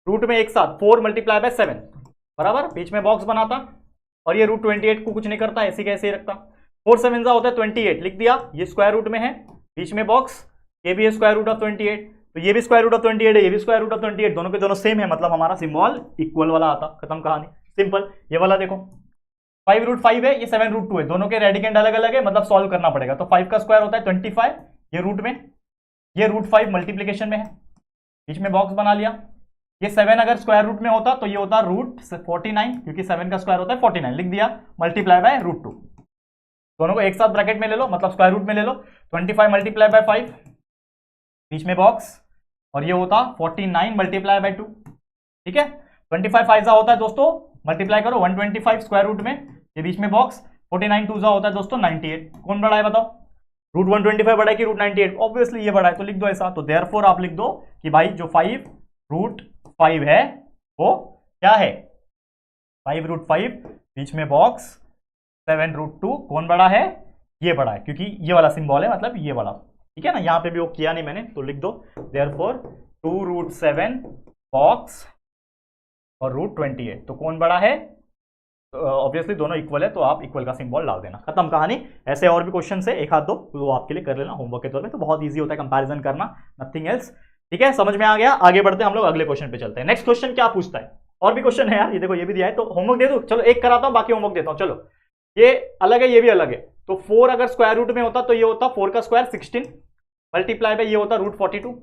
रूट में एक साथ 4 मल्टीप्लाई बाय 7 बराबर, बीच में बॉक्स बनाता, और ये √28 को कुछ नहीं करता, ऐसी कैसे ही रखता। 4 7 होता है 28, लिख दिया, ये स्क्वायर रूट में है, बीच में बॉक्स, ये भी है स्क्वायर रूट ऑफ 28, तो ये भी स्क्वायर रूट ऑफ 28 है, ये भी स्क्वायर रूट ऑफ 28, दोनों के दोनों सेम है, मतलब हमारा सिंबल इक्वल वाला आता, खत्म कहानी, सिंपल। ये वाला देखो 5√5 है, ये 7√2 है, दोनों के रेडिकेंड अलग अलग है, मतलब सॉल्व करना पड़ेगा। तो 5 का स्क्वायर होता है 25, ये रूट में, ये √5 मल्टीप्लीकेशन में है, बीच में बॉक्स बना लिया। ये 7 अगर स्क्वायर रूट में होता तो ये होता √49, क्योंकि 7 का स्क्वायर होता है 49, लिख दिया, मल्टीप्लाई बाय √2, दोनों को एक साथ ब्रैकेट में ले लो, मतलब स्क्वायर रूट में ले लो। 25 मल्टीप्लाई बाय 5, बीच में बॉक्स, और ये होता 49 मल्टीप्लाई बाय 2, ठीक है। 25 5 होता है दोस्तों, मल्टीप्लाई करो 125 स्क्वायर रूट में, ये बीच में बॉक्स, 49 2 होता है दोस्तों 98, कौन बड़ा है बताओ, √125 बड़ा है कि √98, ऑब्वियसली ये बड़ा है, तो लिख दो ऐसा। तो देयरफॉर आप लिख दो कि भाई जो 5√5 है वो क्या है, 5√5 बीच में बॉक्स, 7√2 कौन बड़ा है, ये बड़ा है, क्योंकि ये वाला सिंबल है, मतलब ये वाला, ठीक है ना। यहां पे भी वो किया नहीं मैंने, तो लिख दो देयरफॉर 2√7 बॉक्स और √28, तो कौन बड़ा है, ऑब्वियसली दोनों इक्वल है, तो आप इक्वल का सिंबल डाल देना, खत्म कहानी। ऐसे और भी क्वेश्चन है, एक हाथ दो, तो वो आपके लिए कर लेना होमवर्क के तौर पे, तो बहुत इजी होता है कंपैरिजन करना, नथिंग एल्स, ठीक है, समझ में आ गया। आगे बढ़ते हैं हम लोग, अगले क्वेश्चन पे चलते हैं। नेक्स्ट क्वेश्चन क्या पूछता है, और भी क्वेश्चन है यार, ये देखो ये भी दिया है, तो होमवर्क दे दो, चलो एक कराता हूं, बाकी होमवर्क देता हूं। चलो ये अलग है, ये भी अलग है, तो 4 अगर स्क्वायर रूट में होता तो ये होता 4 का स्क्वायर 16 मल्टीप्लाई बाय ये होता √42,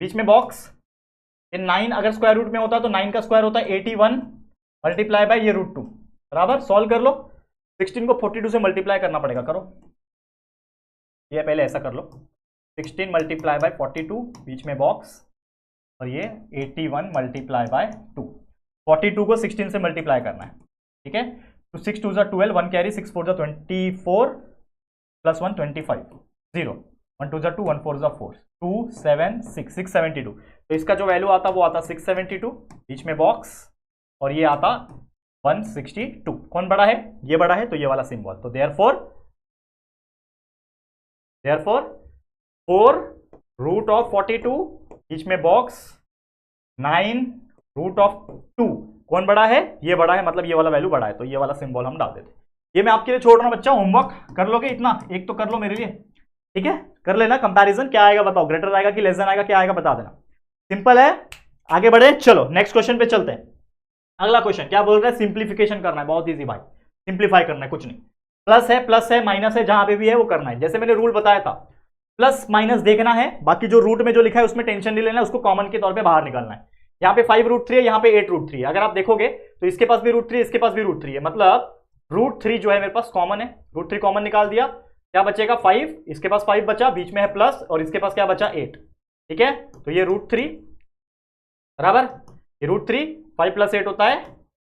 बीच में बॉक्स। ये 9 अगर स्क्वायर रूट में होता तो 9 का स्क्वायर होता है 81 मल्टीप्लाई बाय ये √2, बराबर। सॉल्व कर लो, 16 को 42 से मल्टीप्लाई करना पड़ेगा, करो, ये पहले ऐसा कर लो, 16 मल्टीप्लाई बाय 42 बीच में बॉक्स, और ये 81 मल्टीप्लाई बाय 2, 42 को 16 से मल्टीप्लाई करना है, ठीक है। तो 6 2 12, 1 कैरी, 6 4 24 प्लस 1 25, 0 1 2 2, 1 4 4, 2 7 6 672, तो इसका जो वैल्यू आता वो आता 672 बीच में बॉक्स, और ये आता 162, कौन बड़ा है, ये बड़ा है, तो ये वाला सिंबल। तो देयरफॉर 4√42 बीच में बॉक्स, 9√2 कौन बड़ा है, ये बड़ा है, मतलब ये वाला वैल्यू बड़ा है, तो ये वाला सिंबल हम डाल देते। ये मैं आपके लिए छोड़ रहा हूं बच्चा, होमवर्क कर लोगे इतना, एक तो कर लो मेरे लिए, ठीक है, कर लेना। कंपैरिजन क्या आएगा बताओ, ग्रेटर आएगा कि लेस देन आएगा, क्या आएगा बता देना, सिंपल है। आगे बढ़े, चलो नेक्स्ट क्वेश्चन पे चलते हैं। अगला क्वेश्चन क्या बोल रहा है, सिंप्लीफिकेशन करना है, बहुत इजी भाई, सिंप्लीफाई करना है, कुछ नहीं, प्लस है माइनस है, जहां पे भी है वो करना है, जैसे मैंने रूल बताया था, प्लस माइनस देखना है, बाकी जो रूट में जो लिखा है उसमें टेंशन नहीं लेना है, उसको कॉमन के तौर पे बाहर निकालना है। यहाँ पे 5√3 है, यहाँ पे 8√3 है, अगर आप देखोगे तो इसके पास भी √3 है, इसके पास भी √3 है, मतलब √3 जो है मेरे पास कॉमन है, √3 कॉमन निकाल दिया, क्या बचेगा 5, इसके पास 5 बचा, बीच में है प्लस, और इसके पास क्या बचा 8, ठीक है। तो ये √3 बराबर, ये √3, 5 + 8 होता है,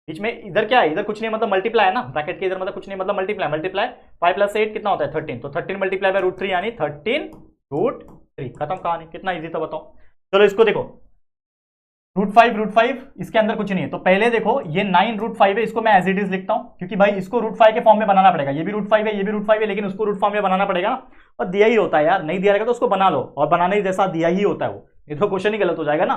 बीच में इधर क्या है, इधर कुछ नहीं, मतलब मल्टीप्लाई है ना, ब्रैकेट के इधर मतलब कुछ नहीं, मतलब मल्टीप्लाई 5 + 8 कितना होता है 13, तो 13 मल्टीप्लाई बाय √3 यानी 13√3, खत्म कहानी, कितना इजी था बताओ। चलो इसको देखो, √5 इसके अंदर कुछ नहीं है, तो पहले देखो ये 9√5 है, इसको मैं एज इट इज लिखता हूं, क्योंकि भाई इसको √5 के फॉर्म में बनाना पड़ेगा, ये भी √5 है, ये भी √5 है, लेकिन उसको रूट फॉर्म में बनाना पड़ेगा ना, और दिया ही होता है यार, नहीं दिया रहेगा तो उसको बना लो, और बनाने जैसा दिया ही होता है वो, ये तो क्वेश्चन ही गलत हो जाएगा ना।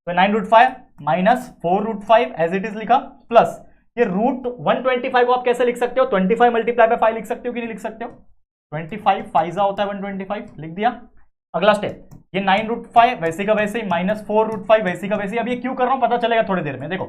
तो 9√5 माइनस 4√5 एज इट इज लिखा, प्लस ये √125 को आप कैसे लिख सकते हो, 25 मल्टीप्लाई बाय 5 लिख सकते हो कि नहीं लिख सकते हो, 25 5 होता है 125, लिख दिया। अगला स्टेप, ये 9√5 वैसे का वैसे, माइनस 4√5 वैसे का वैसे। अब ये क्यों कर रहा हूं पता चलेगा थोड़ी देर में, देखो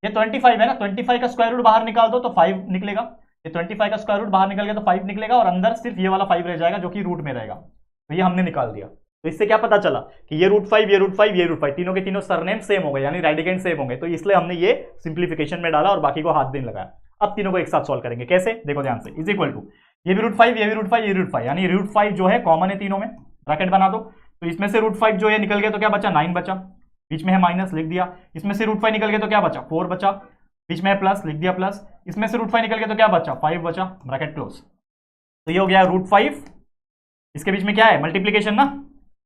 ये 25 है ना, 25 का स्क्वायर रूट बाहर निकाल दो तो 5 निकलेगा, ये 25 का स्क्वायर रूट बाहर निकल गया तो 5 निकलेगा, और अंदर सिर्फ ये वाला 5 रह जाएगा जो कि रूट में रहेगा, तो ये हमने निकाल दिया। तो इससे क्या पता चला कि ये √5 ये √5 ये √5 तीनों के तीनों सरनेम सेम हो गए, यानी रेडिकेंड सेम हो गए, तो इसलिए हमने ये सिंप्लीफिकेशन में डाला और बाकी को हाथ दिन लगाया। अब तीनों को एक साथ सॉल्व करेंगे, कैसे देखो ध्यान से, इज इक्वल टू ये भी √5 ये भी √5 ये √5, यानी √5 जो है कॉमन है तीनों में, ब्रैकेट बना दो, तो इसमें से √5 जो है निकल गया तो क्या बचा 9 बचा, बीच में है माइनस लिख दिया, इसमें से √5 निकल गया तो क्या बचा 4 बचा, बीच में है प्लस लिख दिया प्लस, इसमें से √5 निकल गया तो क्या बचा 5 बचा, ब्रैकेट क्लोज। तो ये हो गया √5, इसके बीच में क्या है मल्टीप्लीकेशन ना,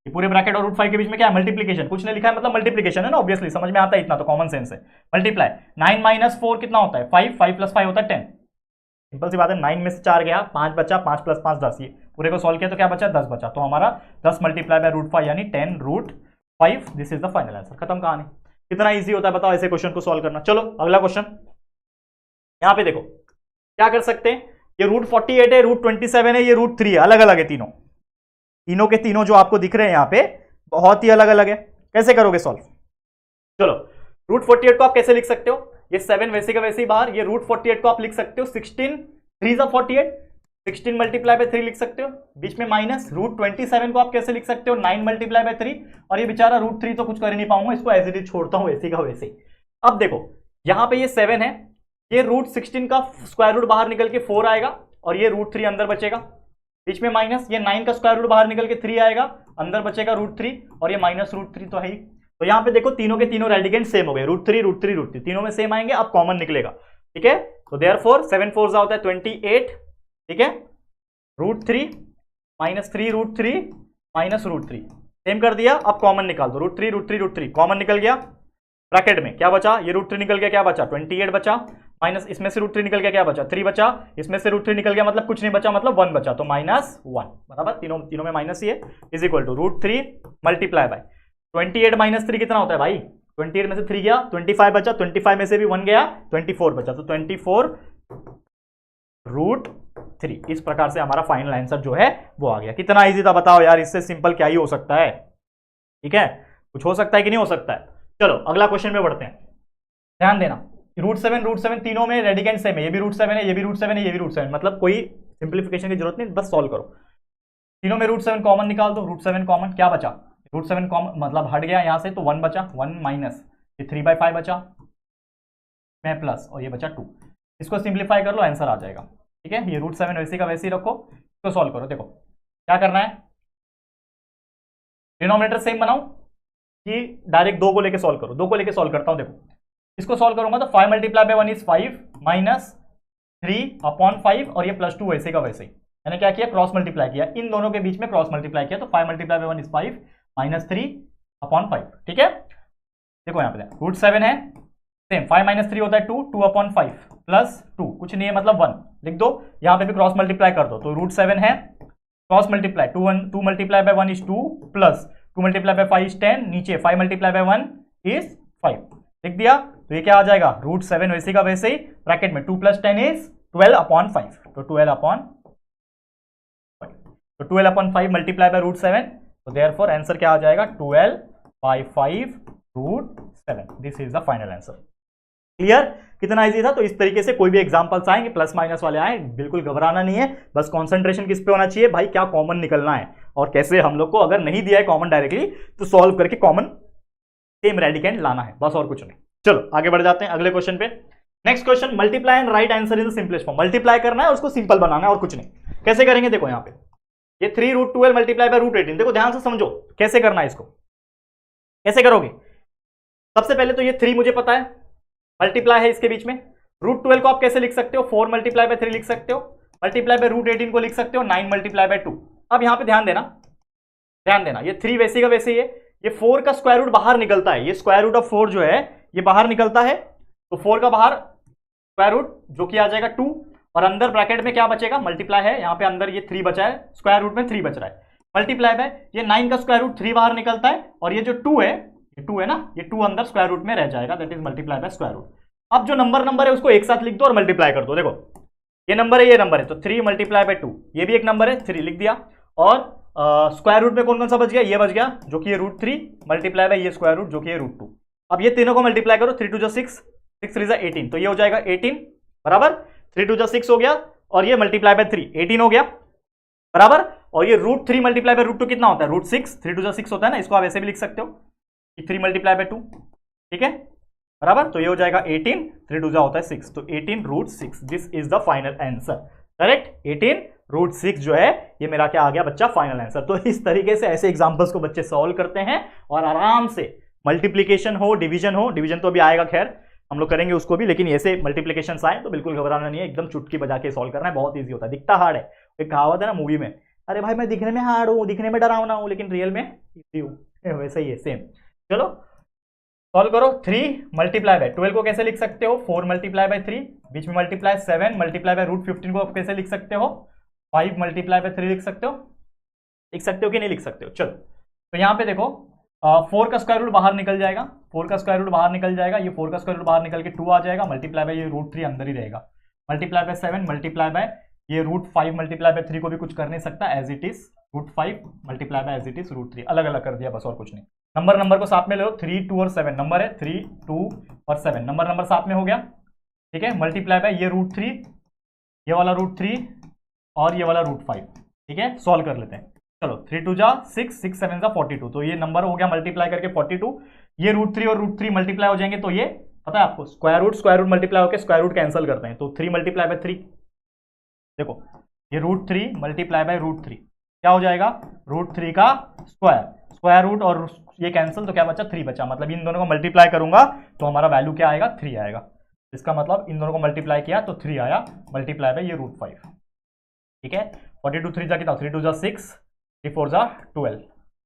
ये पूरे ब्रैकेट और √5 के बीच में क्या है मल्टीप्लीकेशन, कुछ नहीं लिखा है मतलब मल्टीप्लीकेशन है ना, ऑब्वियसली समझ में आता है इतना तो कॉमन सेंस है। मल्टीप्लाई 9 माइनस 4 कितना होता है 5, 5 + 5 होता है 10, सिंपल सी बात है, 9 में से 4 गया 5 बचा, 5 + 5 10, ये पूरे को सॉल्व किया तो क्या बचा, 10 बचा। तो हमारा 10 मल्टीप्लाई बाय रूट 5 यानी 10 root 5, this is the final answer. खत्म कहानी। कितना ईजी होता है बताओ ऐसे क्वेश्चन को सॉल्व करना। चलो अगला क्वेश्चन, यहां पे देखो क्या कर सकते हैं, ये रूट 48 है, रूट 27 है, ये रूट 3 है, अलग अलग है तीनों के तीनों जो आपको दिख रहे हैं यहां पे बहुत ही अलग अलग है। कैसे करोगे सॉल्व? चलो रूट 48 को आप कैसे लिख सकते हो, ये 7 वैसे का वैसे ही बाहर, ये रूट 48 को आप लिख सकते हो 16 3 ज़ा 48, 16 मल्टीप्लाई बाय 3 लिख सकते हो, बीच में माइनस। रूट 27 को आप कैसे लिख सकते हो, 9 मल्टीप्लाई बाय 3, और ये बेचारा रूट 3 तो कुछ कर ही नहीं पाऊंगा, इसको एज इट इज छोड़ता हूं वैसे का वैसे ही। अब देखो यहां पे ये 7 है, ये रूट 16 का स्क्वायर रूट बाहर निकल के 4 आएगा, और ये रूट 3 अंदर बचेगा, बीच में माइनस, ये 9 का स्क्वायर रूट बाहर निकल के 3 आएगा, अंदर बचेगा रूट 3, और ये माइनस रूट 3 तो है ही। तो यहां पे देखो तीनों के तीनों रेडिकेंड सेम हो गए, रूट 3 रूट 3 रूट 3 तीनों में सेम आएंगे, अब कॉमन निकलेगा। ठीक है, तो देयरफॉर 7 4 होता है 28, ठीक है, root 3 minus 3 root 3 minus root 3 same कर दिया। अब कॉमन निकाल दो, रूट 3 रूट 3 रूट 3 कॉमन निकल गया, ब्रैकेट में क्या बचा, ये रूट 3 निकल गया, क्या बचा 28 बचा, माइनस इसमें से रूट 3 निकल गया, क्या बचा 3 बचा, इसमें से रूट 3 निकल गया मतलब कुछ नहीं बचा, मतलब 1 बचा, तो -1 बराबर, तीनों में माइनस ही है, is equal to root 3 multiply by 28 minus 3 कितना होता है भाई, 28 में से 3 गया 25 बचा, 25 में से भी 1 गया 24 बचा, तो 24 रूट 3। इस प्रकार से हमारा फाइनल आंसर जो है वो आ गया। कितना इजी था बताओ यार, इससे सिंपल क्या ही हो सकता है। ठीक है, कुछ हो सकता है कि नहीं हो सकता है। चलो अगला क्वेश्चन में बढ़ते हैं, ध्यान देना, रूट 7 तीनों में रेडिकेंड सेम है, ये भी रूट 7 है, ये भी रूट 7 है, ये भी रूट 7, मतलब कोई सिंप्लीफिकेशन की जरूरत नहीं, बस सॉल्व करो। तीनों में रूट 7 कॉमन निकाल दो, रूट 7 कॉमन, क्या बचा, रूट 7 कॉमन मतलब हट गया यहां से, तो 1 बचा, 1 माइनस ये 3/5 बचा में प्लस, और ये बचा 2, इसको सिंप्लीफाई कर लो आंसर आ जाएगा। ठीक है, ये रूट 7 वैसे का वैसे ही रखो, इसको सॉल्व करो। देखो क्या करना है, डिनोमिनेटर सेम बनाओ कि डायरेक्ट 2 को लेके सॉल्व करो, 2 को लेके सॉल्व करता हूं। देखो इसको सॉल्व करूंगा तो 5 मल्टीप्लाई बाय 1 इज 5 माइनस 3/5, और ये +2 वैसे का वैसे ही, मैंने क्या किया क्रॉस मल्टीप्लाई किया, इन दोनों के बीच में क्रॉस मल्टीप्लाई किया, तो 5 मल्टीप्लाई बाय 1 इज 5 माइनस 3/5। ठीक है, देखो यहाँ पे रूट 7 है सेम, 5 माइनस 3 होता है 2, 2/5 प्लस 2 कुछ नहीं है मतलब 1 लिख दो, यहाँ पे भी क्रॉस मल्टीप्लाई कर दो, तो रूट 7 है cross multiply 2 multiply by 1 is 2 plus 2 multiply by 5 is 10, नीचे 5 मल्टीप्लाई बाय 1 इज 5 लिख दिया, तो ये क्या आ जाएगा रूट 7 वैसे का वैसे ही, ब्रैकेट में 2 + 10 इज 12/5, तो 12/5 मल्टीप्लाई बाय रूट 7, तो देयरफॉर आंसर क्या आ जाएगा 12/5 root 7, this is the final answer. Clear, कितना इजी था। तो इस तरीके से कोई भी एग्जांपल्स आएंगे प्लस माइनस वाले आए, बिल्कुल घबराना नहीं है, बस कंसंट्रेशन किस पे होना चाहिए भाई, क्या कॉमन निकलना है, और कैसे हम लोग को अगर नहीं दिया है कॉमन डायरेक्टली तो सॉल्व करके कॉमन सेम रेडिकेंड लाना है, बस और कुछ नहीं। चलो आगे बढ़ जाते हैं अगले क्वेश्चन पे। Next question, multiply and right answer in the simplest form. Multiply करना है और उसको सिंपल बनाना है और कुछ नहीं। कैसे करेंगे, देखो यहाँ पे ये 3 रूट 12 मल्टीप्लाई बाय रूट 18, देखो ध्यान से समझो कैसे करना है इसको, कैसे करोगे। सबसे पहले तो ये 3 मुझे पता है, मल्टीप्लाई है इसके बीच में, रूट 12 को आप कैसे लिख सकते हो, 4 मल्टीप्लाई बाय 3 लिख सकते हो, मल्टीप्लाई बाय रूट 18 को लिख सकते हो 9 मल्टीप्लाई बाय 2। अब यहाँ पे ध्यान देना, ये 3 वैसे का वैसे ही है, ये 4 का स्क्वायर रूट बाहर निकलता है, ये स्क्वायर रूट ऑफ 4 जो है ये बाहर निकलता है, तो 4 का बाहर स्क्वायर रूट जो कि आ जाएगा 2, और अंदर ब्रैकेट में क्या बचेगा, मल्टीप्लाई है, यहाँ पे अंदर ये 3 बचा है, स्क्वायर रूट में 3 बच रहा है, मल्टीप्लाई बाय ये 9 का स्क्वायर रूट 3 बाहर निकलता है, और ये जो 2 है, ये 2 है ना, ये 2 अंदर स्क्वायर रूट में रह जाएगा, that is multiply by square root. अब जो नंबर है उसको एक साथ लिख दो और मल्टीप्लाई कर दो। देखो ये नंबर है, ये नंबर है, तो 3 मल्टीप्लाई बाय 2, ये भी एक नंबर है 3 लिख दिया, और स्क्वायर रूट में कौन कौन सा बच गया, ये बच गया जो कि ये रूट 3 मल्टीप्लाई बाय ये स्क्वायर रूट जो कि ये रूट 2। अब ये तीनों को मल्टीप्लाई करो, 3 2 जा 6, 6 3 जा 18, तो ये हो जाएगा 18 बराबर, 3 2 जा 6 हो गया, और ये मल्टीप्लाई बाय 3 18 हो गया बराबर, और ये रूट 3 मल्टीप्लाई बाय रूट 2 कितना होता है, रूट 6, 3 2 जा 6 होता है ना, इसको आप ऐसे भी लिख सकते हो कि 3 मल्टीप्लाई बाय 2, ठीक है बराबर, तो ये हो जाएगा 18, 3 2 जा होता है 6, तो 18 root 6, this is the final answer, correct. 18 root 6 जो है ये मेरा क्या आ गया बच्चा, फाइनल आंसर। तो इस तरीके से ऐसे एग्जांपल्स को बच्चे सॉल्व करते हैं और आराम से मल्टीप्लीकेशन हो, डिवीजन तो अभी आएगा, खैर हम लोग करेंगे उसको भी, लेकिन ऐसे मल्टीप्लीकेशन आए तो बिल्कुल घबराना नहीं है, एकदम चुटकी बजा के सॉल्व करना है, बहुत ईजी होता है, दिखता हार्ड है। एक कहावत है ना मूवी में, अरे भाई मैं दिखने में हार्ड हूँ, दिखने में डरावना हूँ, लेकिन रियल में ईजी हूँ, वैसे ही है सेम। चलो सॉल्व करो, 3 मल्टीप्लाई बाय 12 को कैसे लिख सकते हो, 4 मल्टीप्लाई बाय 3, बीच में मल्टीप्लाई 7 मल्टीप्लाई बाय रूट 15 को कैसे लिख सकते हो, 5 मल्टीप्लाई बाय 3 लिख सकते हो कि नहीं लिख सकते हो? चलो तो यहाँ पे देखो 4 का स्क्वायर रूट बाहर निकल जाएगा, 4 का स्क्वायर रूट बाहर निकल जाएगा, ये 4 का स्क्वायर रूट बाहर निकल के 2 आ जाएगा, मल्टीप्लाई बाय ये √3 अंदर ही रहेगा, मल्टीप्लाई बाय 7 मल्टीप्लाई बाय ये √5 मल्टीप्लाई बाय 3 को भी कुछ कर नहीं सकता, as it is √5 multiply by as it is √3, अलग अलग कर दिया बस और कुछ नहीं। नंबर को साथ में ले लो, 3 2 और 7 नंबर है, 3 2 और 7 नंबर साथ में हो गया, ठीक है। मल्टीप्लाई बाय ये √3, ये वाला √3 और ये वाला √5, ठीक है। सॉल्व कर लेते हैं, चलो 3 2 जा 6 6 7 जा 42, तो ये नंबर हो गया मल्टीप्लाई करके 42, ये √3 और √3 मल्टीप्लाई हो जाएंगे, तो ये पता है आपको स्क्वायर रूट मल्टीप्लाई होकर स्क्वायर रूट कैंसिल करते हैं, तो 3 मल्टीप्लाई बाय 3, देखो ये √3 मल्टीप्लाई बाय √3 क्या हो जाएगा, √3 का स्क्वायर रूट और ये कैंसिल, तो क्या बचा 3 बचा, मतलब इन दोनों को मल्टीप्लाई करूंगा तो हमारा वैल्यू क्या आएगा 3 आएगा, इसका मतलब इन दोनों को मल्टीप्लाई किया तो 3 आया, मल्टीप्लाई बाय ये √5, ठीक है। 42 3 जा कितना, 3 2 जा 6 3 4 जा 12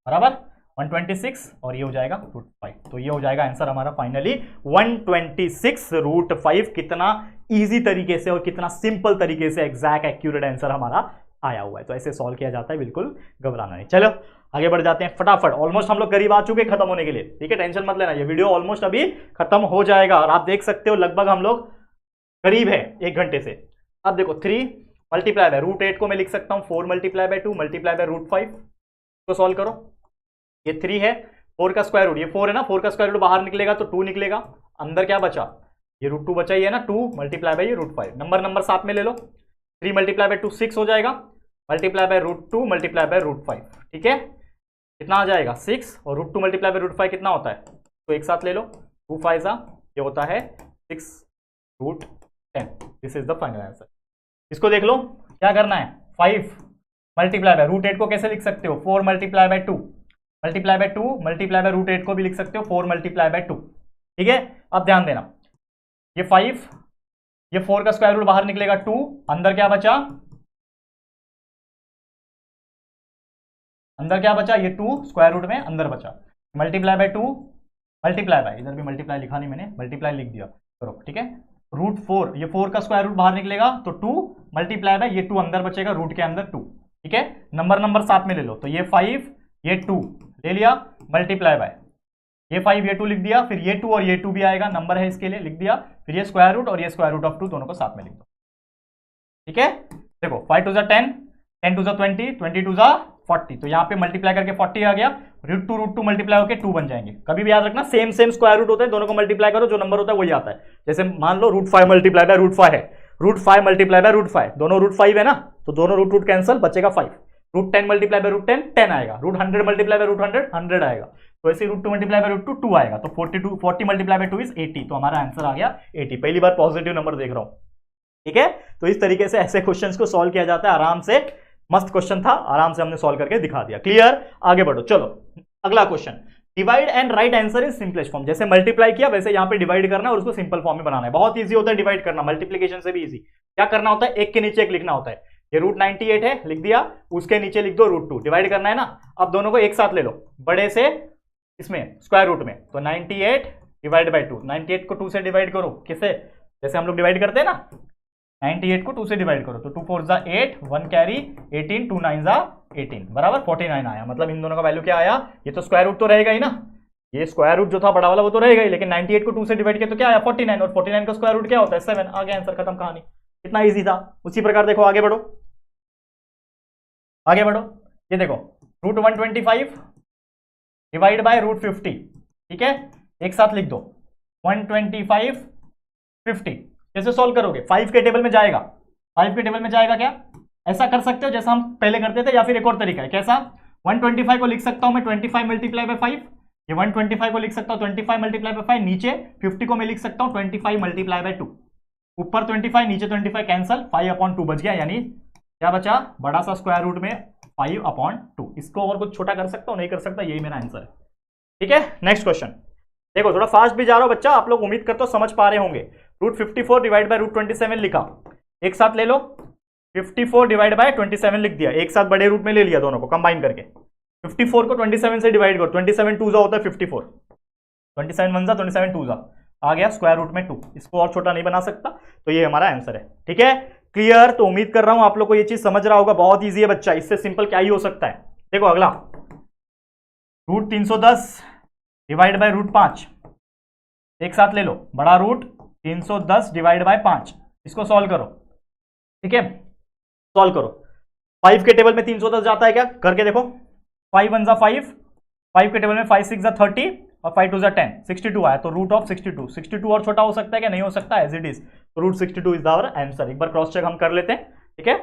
बराबर 126 और ये हो जाएगा √5, तो ये हो जाएगा आंसर हमारा फाइनली 126 √5। कितना इजी तरीके से और कितना सिंपल तरीके से एग्जैक्ट एक्यूरेट आंसर हमारा आया हुआ है, तो ऐसे सॉल्व किया जाता है, बिल्कुल घबराना नहीं। चलो आगे बढ़ जाते हैं फटाफट, ऑलमोस्ट हम लोग करीब आ चुके खत्म होने के लिए, ठीक है, टेंशन मत लेना, ये वीडियो ऑलमोस्ट अभी खत्म हो जाएगा और आप देख सकते हो लगभग हम लोग करीब है 1 घंटे से। अब देखो 3 मल्टीप्लाई बाय √8 को मैं लिख सकता हूं 4 मल्टीप्लाई बाय 2 मल्टीप्लाई बाय √5 को सॉल्व करो, ये 3 है, 4 का स्क्वायर रूट, ये 4 है ना, 4 का स्क्वायर रूट बाहर निकलेगा तो 2 निकलेगा, अंदर क्या बचा, ये √2 बचा ही है ना, 2 मल्टीप्लाई बाय ये √5, नंबर साथ में ले लो, 3 मल्टीप्लाई बाय 2 6 हो जाएगा, मल्टीप्लाई बाय √2 मल्टीप्लाई बाय √5, ठीक है, कितना आ जाएगा 6 और √2 मल्टीप्लाई बाय √5 कितना होता है, तो एक साथ ले लो 2 5 ये होता है 6√10, this is the final answer. इसको देख लो क्या करना है, 5 मल्टीप्लाई बाय √8 को कैसे लिख सकते हो, 4 multiply by 2 multiply by 2 multiply by √8 को भी लिख सकते हो 4 मल्टीप्लाई बाय 2, ठीक है। अब ध्यान देना ये 5, ये 4 का स्क्वायर रूट बाहर निकलेगा 2, अंदर क्या बचा, ये 2 स्क्वायर रूट में अंदर बचा, मल्टीप्लाई बाय 2 मल्टीप्लाई बाय, इधर भी मल्टीप्लाई लिखा नहीं मैंने, मल्टीप्लाई लिख दिया करो, ठीक है। √4, ये 4 का स्क्वायर रूट बाहर निकलेगा तो 2 मल्टीप्लाई बाय ये 2 अंदर बचेगा, रूट के अंदर 2, ठीक है। नंबर साथ में ले लो, तो ये 5 ये 2 ले लिया, मल्टीप्लाई बाय ये 5 ये 2 लिख दिया, फिर ये 2 और ये 2 भी आएगा, नंबर है इसके लिए लिख दिया, फिर ये स्क्वायर रूट और ये स्क्वायर रूट ऑफ 2 दोनों को साथ में लिख दो, ठीक है। देखो 5 2 10 10 2 20 20 2 40, तो यहाँ पे मल्टीप्लाई करके 40 आ गया, √2 मल्टीप्लाई होकर 2 बन जाएंगे। कभी भी याद रखना सेम स्क्वायर रूट होता है, दोनों को मल्टीप्लाई करो जो नंबर होता है वही आता है। जैसे मान लो √5 मल्टीप्लाई बाय √5 है, √5 मल्टीप्लाई बाय √5, दोनों √5 है ना, तो दोनों रूट कैंसिल, बचेगा 5, √10 मल्टीप्लाई बाय √10 10 आएगा, √100 मल्टीप्लाई बाय √100 100 आएगा, तो ऐसे √2 मल्टीप्लाई बाय √2 2 आएगा, तो 40 मल्टीप्लाई बाय 2 इज 80, तो हमारा आंसर आ गया 80। पहली बार पॉजिटिव नंबर देख रहा हूं, ठीक है। तो इस तरीके से ऐसे क्वेश्चंस को सॉल्व किया जाता है आराम से, मस्त क्वेश्चन था, आराम से हमने सॉल्व करके दिखा दिया। क्लियर, आगे बढ़ो। चलो अगला question, divide and right answer in simplest form. जैसे मल्टीप्लाई किया वैसे यहाँ पे डिवाइड करना है और उसको सिंपल फॉर्म में बनाना है। बहुत इजी होता है डिवाइड करना, मल्टीप्लीकेशन से भी इजी। क्या करना होता है, एक के नीचे एक लिखना होता है। ये √98 है, लिख दिया, उसके नीचे लिख दो √2, डिवाइड करना है ना। अब दोनों को एक साथ ले लो, बड़े से इसमें स्क्वायर रूट में, तो 98 डिवाइड बाई 2, 98 को 2 से डिवाइड करो, किससे, जैसे हम लोग डिवाइड करते हैं ना, 98 को 2 से डिवाइड करो, तो 2 4 जा 8, 1 कैरी 18, 2 9 जा 18 बराबर 49 आया। मतलब इन दोनों का वैल्यू क्या आया, ये तो स्क्वायर रूट तो रहेगा ही ना, ये स्क्वायर रूट जो था बड़ा वाला वो तो रहेगा ही, लेकिन 98 को 2 से डिवाइड किया तो क्या आया 49, और 49 का स्क्वायर रूट क्या होता है 7। आ गया आंसर, खत्म कहानी। कितना इजी था। उसी प्रकार देखो, आगे बढ़ो, आगे बढ़ो, ये देखो √125 डिवाइड बाय √50, ठीक है, एक साथ लिख दो 125 50। कैसे सॉल्व करोगे, 5 के टेबल में जाएगा, 5 के टेबल में जाएगा क्या, ऐसा कर सकते हो जैसा हम पहले करते थे, या फिर एक और तरीका है। कैसा, 125 को लिख सकता हूं मैं 25 मल्टीप्लाई बाय 5, ये 125 को लिख सकता हूं 25 मल्टीप्लाई बाय 5, नीचे 50 को मैं लिख सकता हूं 25 मल्टीप्लाई बाय 2, ऊपर 25 नीचे 25 कैंसल, 5/2 बच गया, यानी क्या बचा, बड़ा सा स्क्वायर रूट में 5/2। इसको और कुछ छोटा कर सकता हूं, नहीं कर सकता, यही मेरा आंसर है। ठीक है, नेक्स्ट क्वेश्चन देखो, थोड़ा फास्ट भी जा रहा हो बच्चा, आप लोग उम्मीद करते हो समझ पा रहे होंगे। √54 डिवाइड बाय √27 लिखा, एक साथ ले लो, 54 डिवाइड बाय 27 लिख दिया, एक साथ बड़े रूट में ले लिया, दोनों को कंबाइन करके। 54 को 27 से डिवाइड करो, 27 2 होता है 54, 27 1 27 2 आ गया स्क्वायर रूट में 2। इसको और छोटा नहीं बना सकता, तो ये हमारा आंसर है। ठीक है, क्लियर? तो उम्मीद कर रहा हूं आप लोग को ये चीज समझ रहा होगा। बहुत ईजी है बच्चा, इससे सिंपल क्या ही हो सकता है। देखो अगला, रूट 310 डिवाइड बाय रूट 5, एक साथ ले लो, बड़ा रूट 310 डिवाइड बाय 5, इसको सॉल्व करो। ठीक है, सॉल्व करो। 5 के टेबल में 310 जाता है क्या? करके देखो। 5 1 जा 5, 5 के टेबल में 5 6 जा 30 और 5 2 जा 10, 62 आया। तो रूट ऑफ 62, 62 और छोटा हो सकता है क्या? नहीं हो सकता, एज इट इज। तो रूट 62 इज आवर आंसर। एक बार क्रॉस चेक हम कर लेते हैं। ठीक है,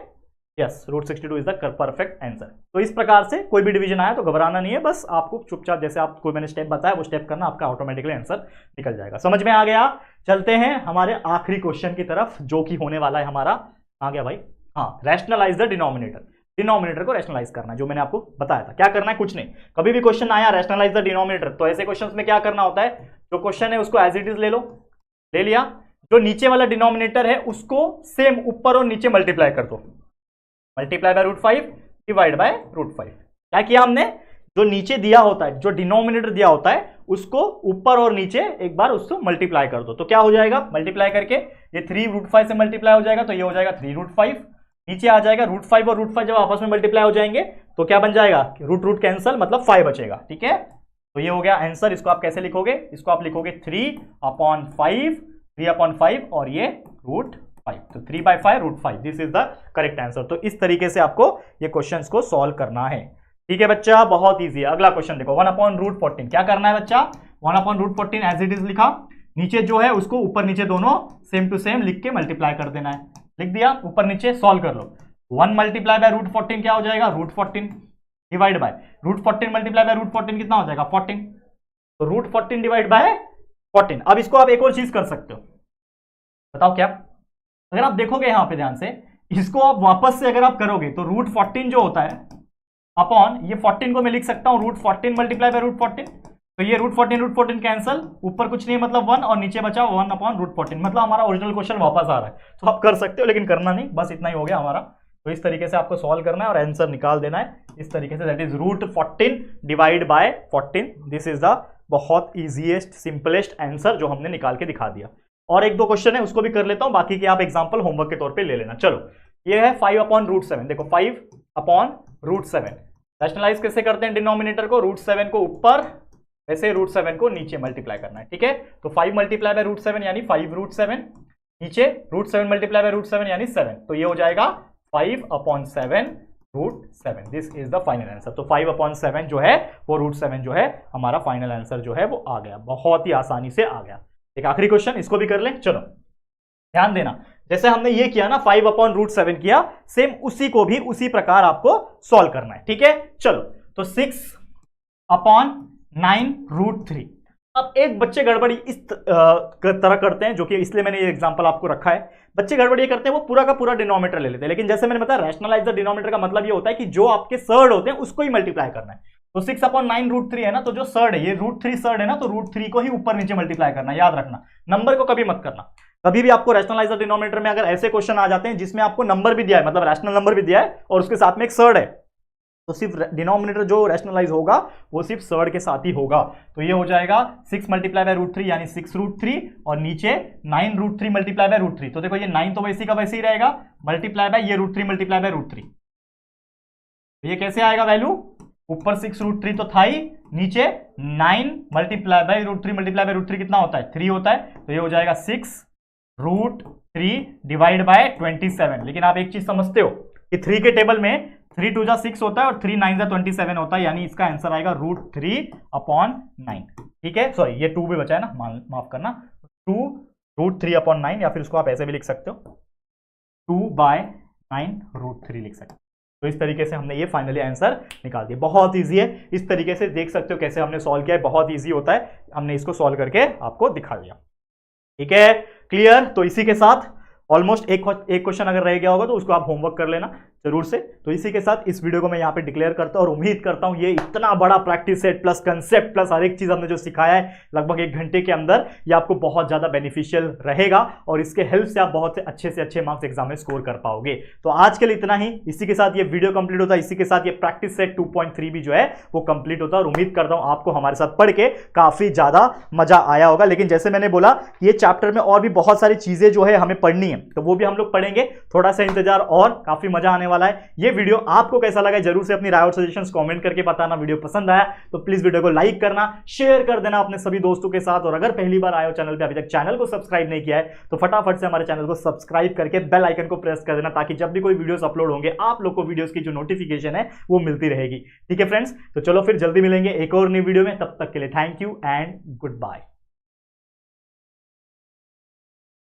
yes, root 62 is the perfect answer. तो इस प्रकार से कोई भी डिवीजन आया तो घबराना नहीं है, बस आपको चुपचाप जैसे आपको मैंने स्टेप बताया वो स्टेप करना, आपका ऑटोमेटिकली आंसर निकल जाएगा। समझ में आ गया? चलते हैं हमारे आखिरी क्वेश्चन की तरफ, जो कि होने वाला है हमारा, आ गया भाई, हाँ, रैशनलाइज द डिनोमिनेटर। डिनोमिनेटर को रैशनलाइज करना है, जो मैंने आपको बताया था। क्या करना है? कुछ नहीं, कभी भी क्वेश्चन आया रैशनलाइज द डिनोमिनेटर, तो ऐसे क्वेश्चंस में क्या करना होता है, जो क्वेश्चन है उसको एज इट इज ले लो, ले लिया, जो नीचे वाला डिनोमिनेटर है उसको सेम ऊपर और नीचे मल्टीप्लाई कर दो, multiply by root 5 divide by root 5। क्या किया हमने? जो नीचे दिया होता है, जो डिनोमिनेटर दिया होता है, उसको ऊपर और नीचे एक बार उसको मल्टीप्लाई कर दो। तो क्या हो जाएगा? मल्टीप्लाई करके ये 3 रूट 5 से मल्टीप्लाई हो जाएगा, तो ये हो जाएगा 3 रूट 5, नीचे आ जाएगा रूट 5 और रूट 5 जब आपस में मल्टीप्लाई हो जाएंगे तो क्या बन जाएगा? रूट रूट कैंसल, मतलब 5 बचेगा। ठीक है, तो ये हो गया आंसर। इसको आप कैसे लिखोगे? इसको आप लिखोगे 3/5 और ये रूट 5, तो 3/5 root 5, this is the correct answer. तो इस तरीके से आपको ये क्वेश्चंस को सॉल्व करना है। ठीक है बच्चा, बहुत ईजी है। अगला क्वेश्चन देखो, 1/√14। क्या करना है बच्चा? 1/√14 एज इट इज लिखा, नीचे जो है उसको ऊपर नीचे दोनों सेम टू सेम लिख के मल्टीप्लाई कर देना है। लिख दिया, ऊपर नीचे सॉल्व कर लो। 1 मल्टीप्लाई बाय √14 क्या हो जाएगा? √14 डिवाइड बाय √14 मल्टीप्लाई बाय √14 कितना हो जाएगा? 14। तो √14 डिवाइड बाय 14। अब इसको आप एक और चीज कर सकते हो, बताओ क्या? अगर आप देखोगे यहां पे ध्यान से, इसको आप वापस से अगर आप करोगे तो √14 जो होता है अपॉन ये 14 को मैं लिख सकता हूं √14 मल्टीप्लाई बाय √14। तो ये √14 कैंसल, ऊपर कुछ नहीं मतलब 1 और नीचे बचा 1/√14, मतलब हमारा ओरिजिनल क्वेश्चन वापस आ रहा है। तो आप कर सकते हो, लेकिन करना नहीं, बस इतना ही हो गया हमारा। तो इस तरीके से आपको सॉल्व करना है और आंसर निकाल देना है इस तरीके से, that is √14 divide by 14। This is the बहुत ईजीएस्ट सिंपलेस्ट आंसर जो हमने निकाल के दिखा दिया। और एक दो क्वेश्चन है उसको भी कर लेता हूं, बाकी के आप एग्जांपल होमवर्क के तौर पे ले लेना। चलो, ये है 5/√7। देखो 5/√7 रैशनलाइज कैसे करते हैं डिनोमिनेटर को? √7 को ऊपर, वैसे √7 को नीचे मल्टीप्लाई करना है। ठीक है, तो 5 मल्टीप्लाई बाय √7 यानी 5√7, नीचे √7 मल्टीप्लाई बाय √7 यानी 7, तो ये हो जाएगा 5/7 this is the final answer. तो 5/7 जो है वो √7 जो है हमारा फाइनल आंसर जो है वो आ गया, बहुत ही आसानी से आ गया। एक आखिरी क्वेश्चन, इसको भी कर लें। चलो ध्यान देना, जैसे हमने ये किया ना 5/√7 किया, सेम उसी को भी उसी प्रकार आपको सॉल्व करना है। ठीक है, चलो, तो 6/9√3। अब एक बच्चे गड़बड़ी इस तरह करते हैं, जो कि इसलिए मैंने ये एग्जांपल आपको रखा है। बच्चे गड़बड़ी ये करते हैं, वो पूरा का पूरा डिनोमिनेटर ले लेते हैं, लेकिन जैसे मैंने बताया रैशनलाइज द डिनोमिनेटर का मतलब ये होता है कि जो आपके सर्ड होते हैं उसको ही मल्टीप्लाई करना है। तो 6/9√3 है ना, तो जो सर्ड है, ये √3 सर्ड है ना, तो √3 को ही ऊपर नीचे मल्टीप्लाई करना है। याद रखना, नंबर को कभी मत करना। कभी भी आपको रैशनलाइज द डिनोमिनेटर में अगर ऐसे क्वेश्चन आ जाते हैं जिसमें आपको नंबर भी दिया है, मतलब रैशनल नंबर भी दिया है और उसके साथ में एक सर्ड है, तो सिर्फ डिनोमिनेटर जो रैशनलाइज होगा वो सिर्फ सर्ड के साथ ही होगा। तो ये हो जाएगा 6 मल्टीप्लाई बाय √3 यानी 6√3 और नीचे 9√3 मल्टीप्लाई बाय √3। तो देखो ये 9 तो वैसे का वैसे ही रहेगा, मल्टीप्लाई बाय ये √3 मल्टीप्लाई बाय √3। ये कैसे आएगा वैल्यू? ऊपर 6√3 तो था ही, नीचे 9 मल्टीप्लाई बाय √3 मल्टीप्लाई बाय √3 कितना होता है? 3 होता है। तो ये हो जाएगा 6√3 डिवाइड बाय 27। लेकिन आप एक चीज समझते हो कि 3 के टेबल में 3 2 जा 6 होता है और 3 9 जा 27 होता है, यानी इसका आंसर आएगा √3/9। ठीक है, सॉरी ये 2 भी बचा है ना, माफ करना, 2√3/9, या फिर उसको आप ऐसे भी लिख सकते हो 2/9√3 लिख सकते हो। तो इस तरीके से हमने ये फाइनली आंसर निकाल दिया। बहुत इजी है, इस तरीके से देख सकते हो कैसे हमने सॉल्व किया है, बहुत इजी होता है। हमने इसको सॉल्व करके आपको दिखा दिया। ठीक है, क्लियर? तो इसी के साथ ऑलमोस्ट एक क्वेश्चन अगर रह गया होगा तो उसको आप होमवर्क कर लेना जरूर से। तो इसी के साथ इस वीडियो को मैं यहाँ पे डिक्लेयर करता हूँ और उम्मीद करता हूँ ये इतना बड़ा practice set plus concept plus हर एक चीज हमने जो सिखाया है लगभग 1 घंटे के अंदर, ये आपको बहुत ज्यादा बेनिफिशियल रहेगा और इसके हेल्प से आप बहुत से अच्छे मार्क्स एग्जाम में स्कोर कर पाओगे। तो आज के लिए इतना ही, इसी के साथ ये वीडियो कंप्लीट होता है, इसी के साथ ये प्रैक्टिस सेट 2.3 भी जो है वो कंप्लीट होता है। और उम्मीद करता हूँ आपको हमारे साथ पढ़ के काफी ज्यादा मजा आया होगा। लेकिन जैसे मैंने बोला ये चैप्टर में और भी बहुत सारी चीजें जो है हमें पढ़नी है, तो वो भी हम लोग पढ़ेंगे। थोड़ा सा इंतजार और काफी मजा आने वाला है। ये वीडियो आपको कैसा लगा जरूर से अपनी राय और सजेशंस कमेंट करके बताना। वीडियो पसंद आया तो प्लीज वीडियो को लाइक करना, शेयर कर देना अपने सभी दोस्तों के साथ, और अगर पहली बार आए हो चैनल पे, अभी तक चैनल को सब्सक्राइब नहीं किया है तो फटाफट से हमारे चैनल को सब्सक्राइब करके बेल आइकन को प्रेस कर देना, ताकि जब भी कोई वीडियोस अपलोड होंगे आप लोग को वीडियोस की जो नोटिफिकेशन है वो मिलती रहेगी। ठीक है फ्रेंड्स, तो चलो फिर जल्दी मिलेंगे एक और नई वीडियो में। तब तक के लिए thank you and good bye.